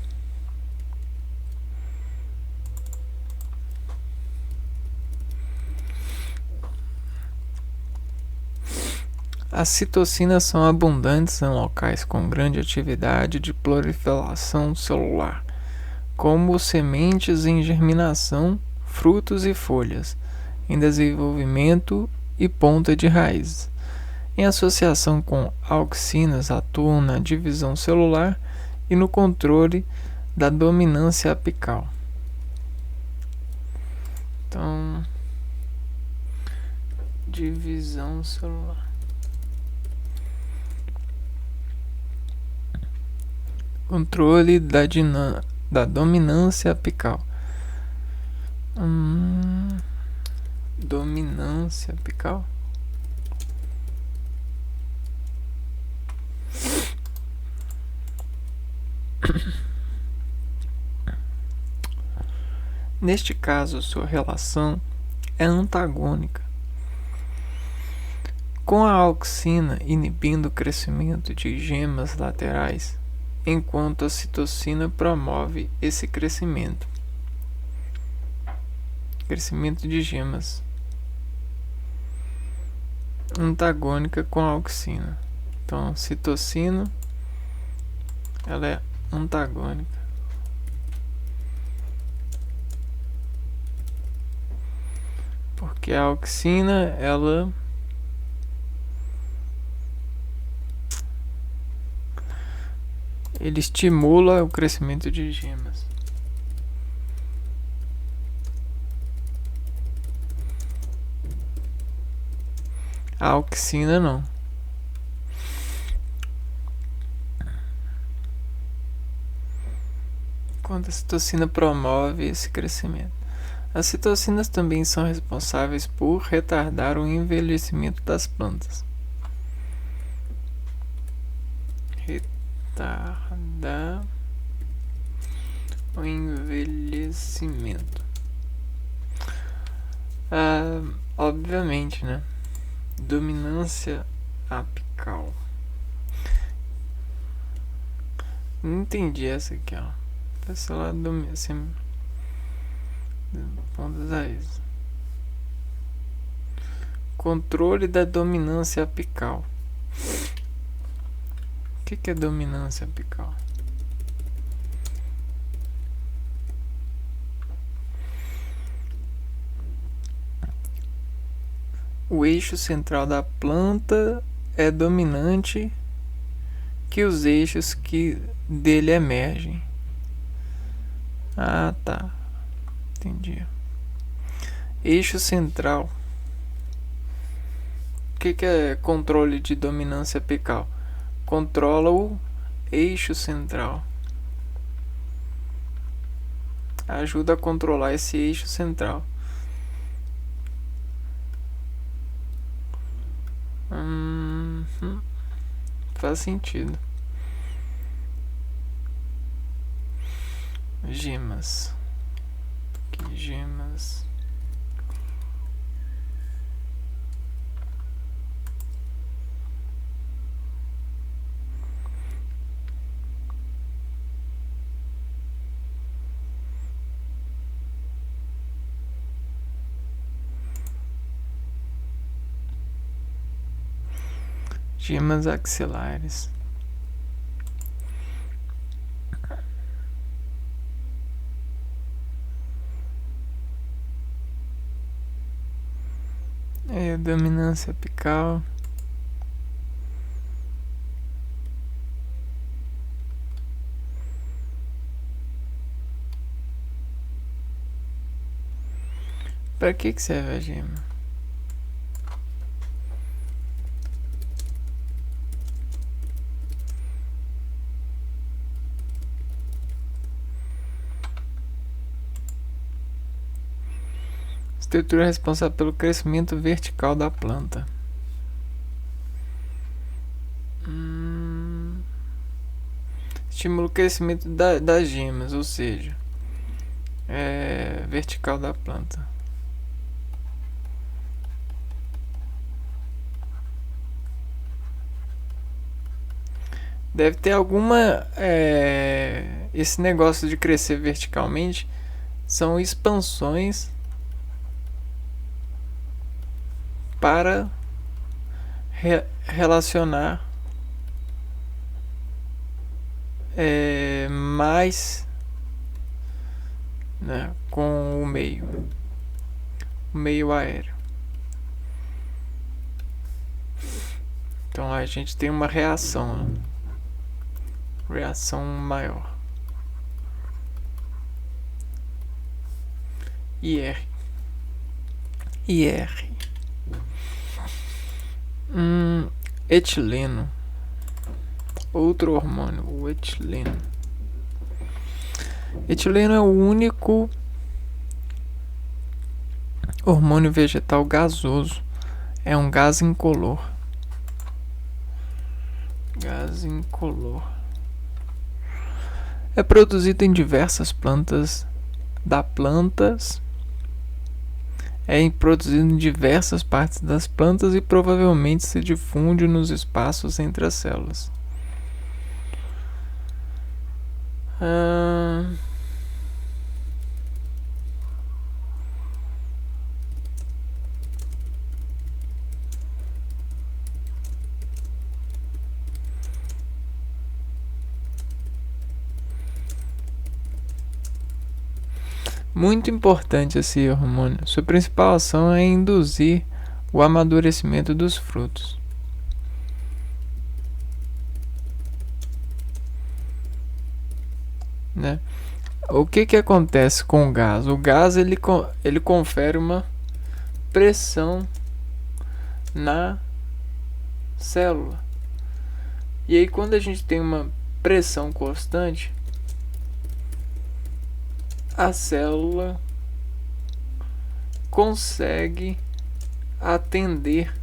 Speaker 1: As citocinas são abundantes em locais com grande atividade de proliferação celular, como sementes em germinação, frutos e folhas, em desenvolvimento e ponta de raízes. Em associação com auxinas, atuam na divisão celular e no controle da dominância apical. Então, divisão celular. Controle da dominância apical. Dominância apical. Neste caso, sua relação é antagônica, com a auxina inibindo o crescimento de gemas laterais, enquanto a citocina promove esse crescimento de gemas. Antagônica com a auxina. Então, a citocina ela é antagônica. Porque a auxina ele estimula o crescimento de gemas. A auxina não. Quando a citocina promove esse crescimento. As citocinas também são responsáveis por retardar o envelhecimento das plantas. Retardar o envelhecimento. Obviamente, né? Dominância apical. Não entendi essa aqui, ó. Essa lá assim, pontas raízes. Controle da dominância apical. O que é dominância apical? O eixo central da planta é dominante que os eixos que dele emergem. Ah, tá. Entendi. Eixo central. O que é controle de dominância apical? Controla o eixo central. Ajuda a controlar esse eixo central. Faz sentido. Gemas. Que gemas? Gemas axilares. Dominância apical. Para que serve a gema? Estrutura responsável pelo crescimento vertical da planta. Estimula o crescimento das gemas, ou seja, vertical da planta. Deve ter alguma... esse negócio de crescer verticalmente são expansões para relacionar mais, né, com o meio aéreo. Então a gente tem uma reação, né? Reação maior. IR. Etileno. Outro hormônio, o etileno. Etileno é o único hormônio vegetal gasoso. É um gás incolor. É produzido em diversas plantas é produzido em diversas partes das plantas e provavelmente se difunde nos espaços entre as células. Muito importante esse hormônio. Sua principal ação é induzir o amadurecimento dos frutos. Né? O que acontece com o gás? O gás ele confere uma pressão na célula. E aí quando a gente tem uma pressão constante, a célula consegue atender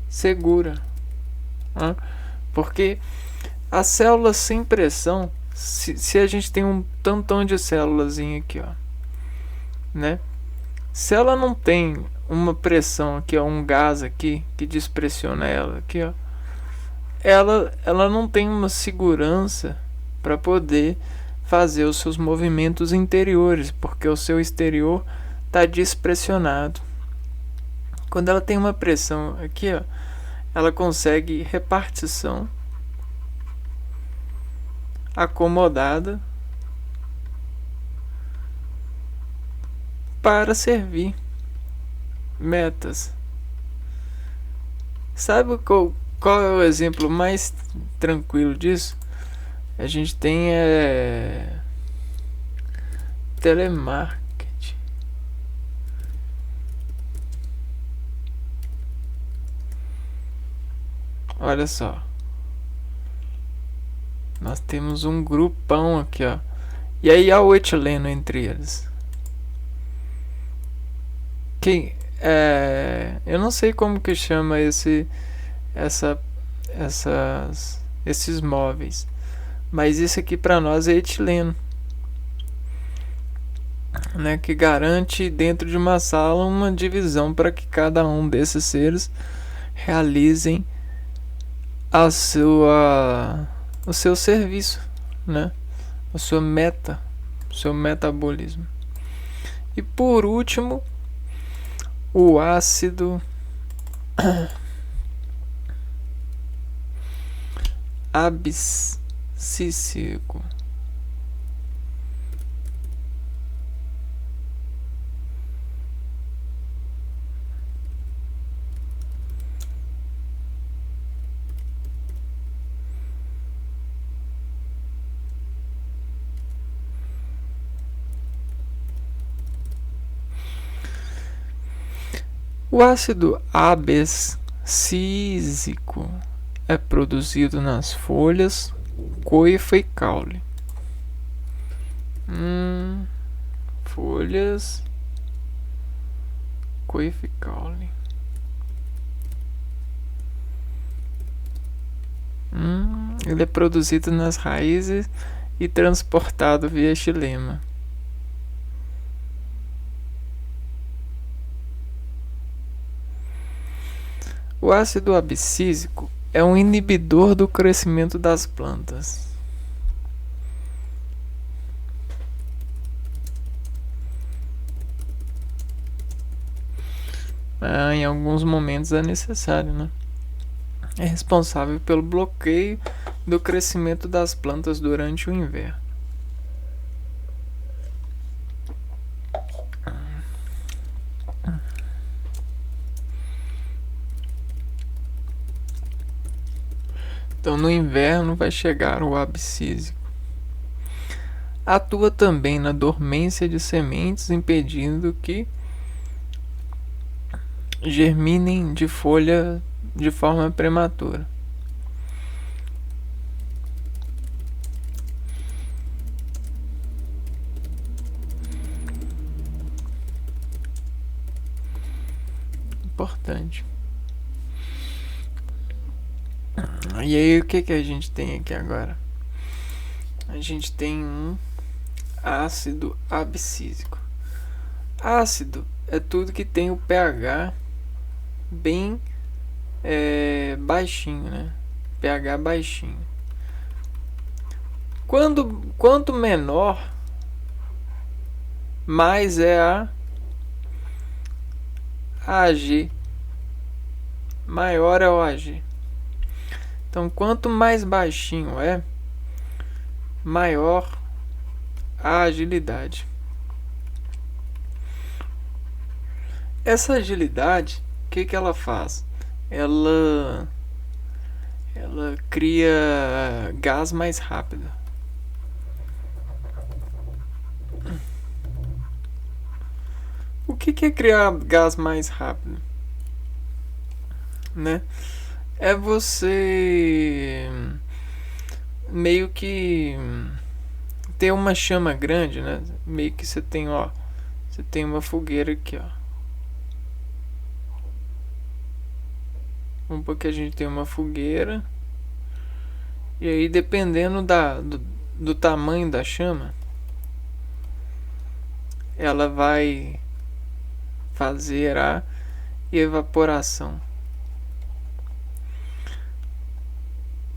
Speaker 1: segura, né? Porque a célula sem pressão, se a gente tem um tantão de células aqui, ó, né? Se ela não tem uma pressão aqui, ó, um gás aqui que despressiona ela aqui, ó, ela não tem uma segurança para poder fazer os seus movimentos interiores, porque o seu exterior está despressionado. Quando ela tem uma pressão aqui, ó, ela consegue repartição acomodada para servir metas. Sabe qual é o exemplo mais tranquilo disso? A gente tem telemarketing. Olha só. Nós temos um grupão aqui, ó. E aí há o etileno entre eles. Eu não sei como que chama esses móveis, mas isso aqui para nós é etileno, né, que garante dentro de uma sala uma divisão para que cada um desses seres realizem o seu serviço, né, o seu metabolismo. E por último, o ácido abscísico. O ácido abscísico é produzido nas folhas, coifa e caule. Folhas, coifa e caule. Ele é produzido nas raízes e transportado via xilema. O ácido abscísico é um inibidor do crescimento das plantas. Em alguns momentos é necessário, né? É responsável pelo bloqueio do crescimento das plantas durante o inverno. Então, no inverno vai chegar o abscísico. Atua também na dormência de sementes, impedindo que germinem de folha de forma prematura. Importante. E aí, o que a gente tem aqui agora? A gente tem um ácido abscísico. Ácido é tudo que tem o pH bem baixinho, né? pH baixinho. Quanto menor, mais é a AG. Maior é o AG. Então, quanto mais baixinho é, maior a agilidade. Essa agilidade, o que ela faz? Ela cria gás mais rápido. O que é criar gás mais rápido? Né? é você meio que ter uma chama grande, né? Meio que você tem, ó, você tem uma fogueira aqui, ó. Vamos supor que a gente tem uma fogueira. E aí, dependendo do tamanho da chama, ela vai fazer a evaporação.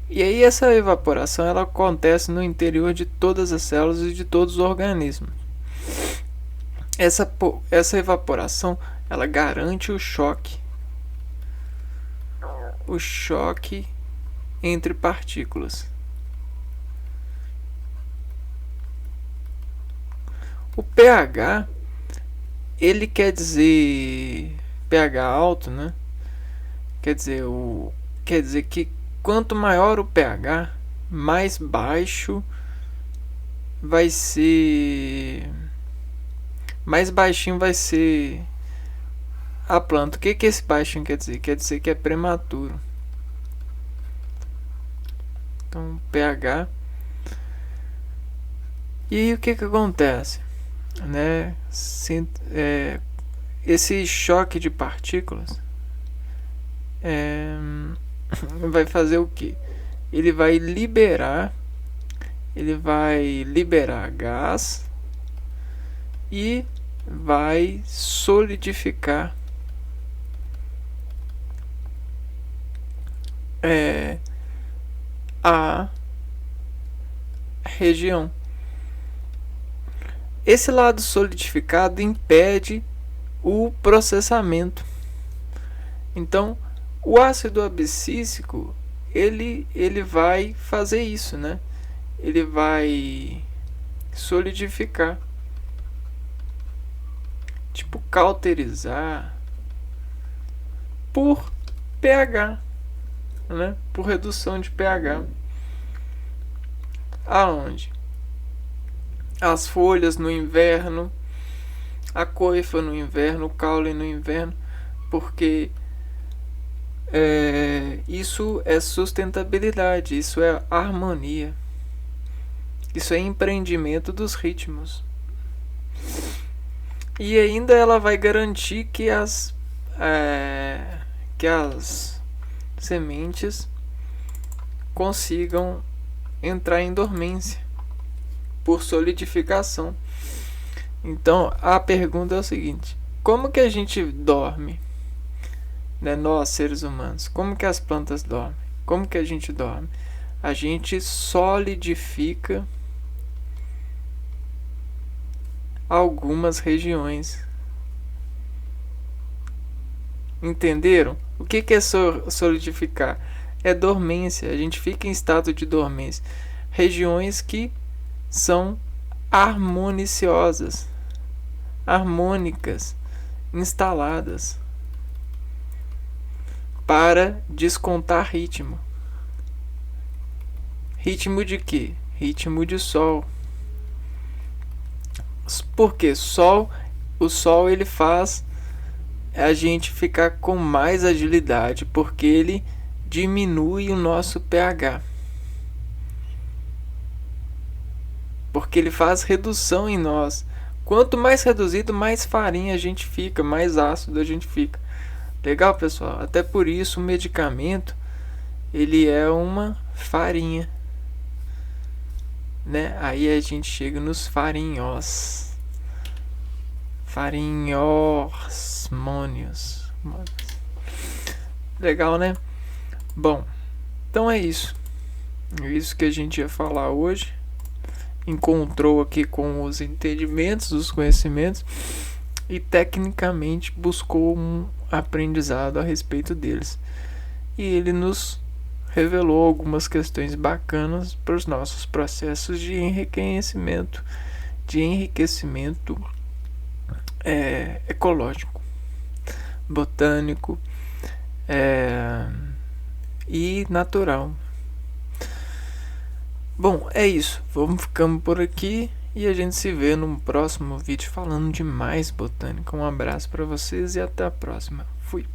Speaker 1: E aí essa evaporação ela acontece no interior de todas as células e de todos os organismos. Essa evaporação ela garante o choque entre partículas. O pH ele quer dizer pH alto, né? Quer dizer que quanto maior o pH, mais baixo vai ser, mais baixinho vai ser a planta. O que esse baixinho quer dizer? Quer dizer que é prematuro. Então, pH. E o que acontece? Né? Esse choque de partículas vai fazer o que? Ele vai liberar gás e vai solidificar a região. Esse lado solidificado impede o processamento. Então, o ácido abscíssico ele vai fazer isso, né? Ele vai solidificar, tipo cauterizar por pH, né? Por redução de pH. Aonde? As folhas no inverno, a coifa no inverno, o caule no inverno, porque isso é sustentabilidade, isso é harmonia, isso é empreendimento dos ritmos. E ainda ela vai garantir que as sementes consigam entrar em dormência por solidificação. Então a pergunta é o seguinte: como que a gente dorme? Né, nós seres humanos, como que as plantas dormem? Como que a gente dorme? A gente solidifica algumas regiões. Entenderam? O que é solidificar? É dormência. A gente fica em estado de dormência. Regiões que são harmoniciosas, harmônicas, instaladas para descontar ritmo. Ritmo de quê? Ritmo de sol. Porque o sol ele faz a gente ficar com mais agilidade, porque ele diminui o nosso pH. Porque ele faz redução em nós. Quanto mais reduzido, mais farinha a gente fica, mais ácido a gente fica. Legal, pessoal? Até por isso o medicamento ele é uma farinha, né? Aí a gente chega nos farinhosmônios. Legal, né? Bom, então é isso. É isso que a gente ia falar hoje. Encontrou aqui com os entendimentos, os conhecimentos e tecnicamente buscou um aprendizado a respeito deles. E ele nos revelou algumas questões bacanas para os nossos processos de enriquecimento ecológico, botânico e natural. Bom, é isso. Vamos ficando por aqui e a gente se vê no próximo vídeo falando de mais botânica. Um abraço para vocês e até a próxima. Fui!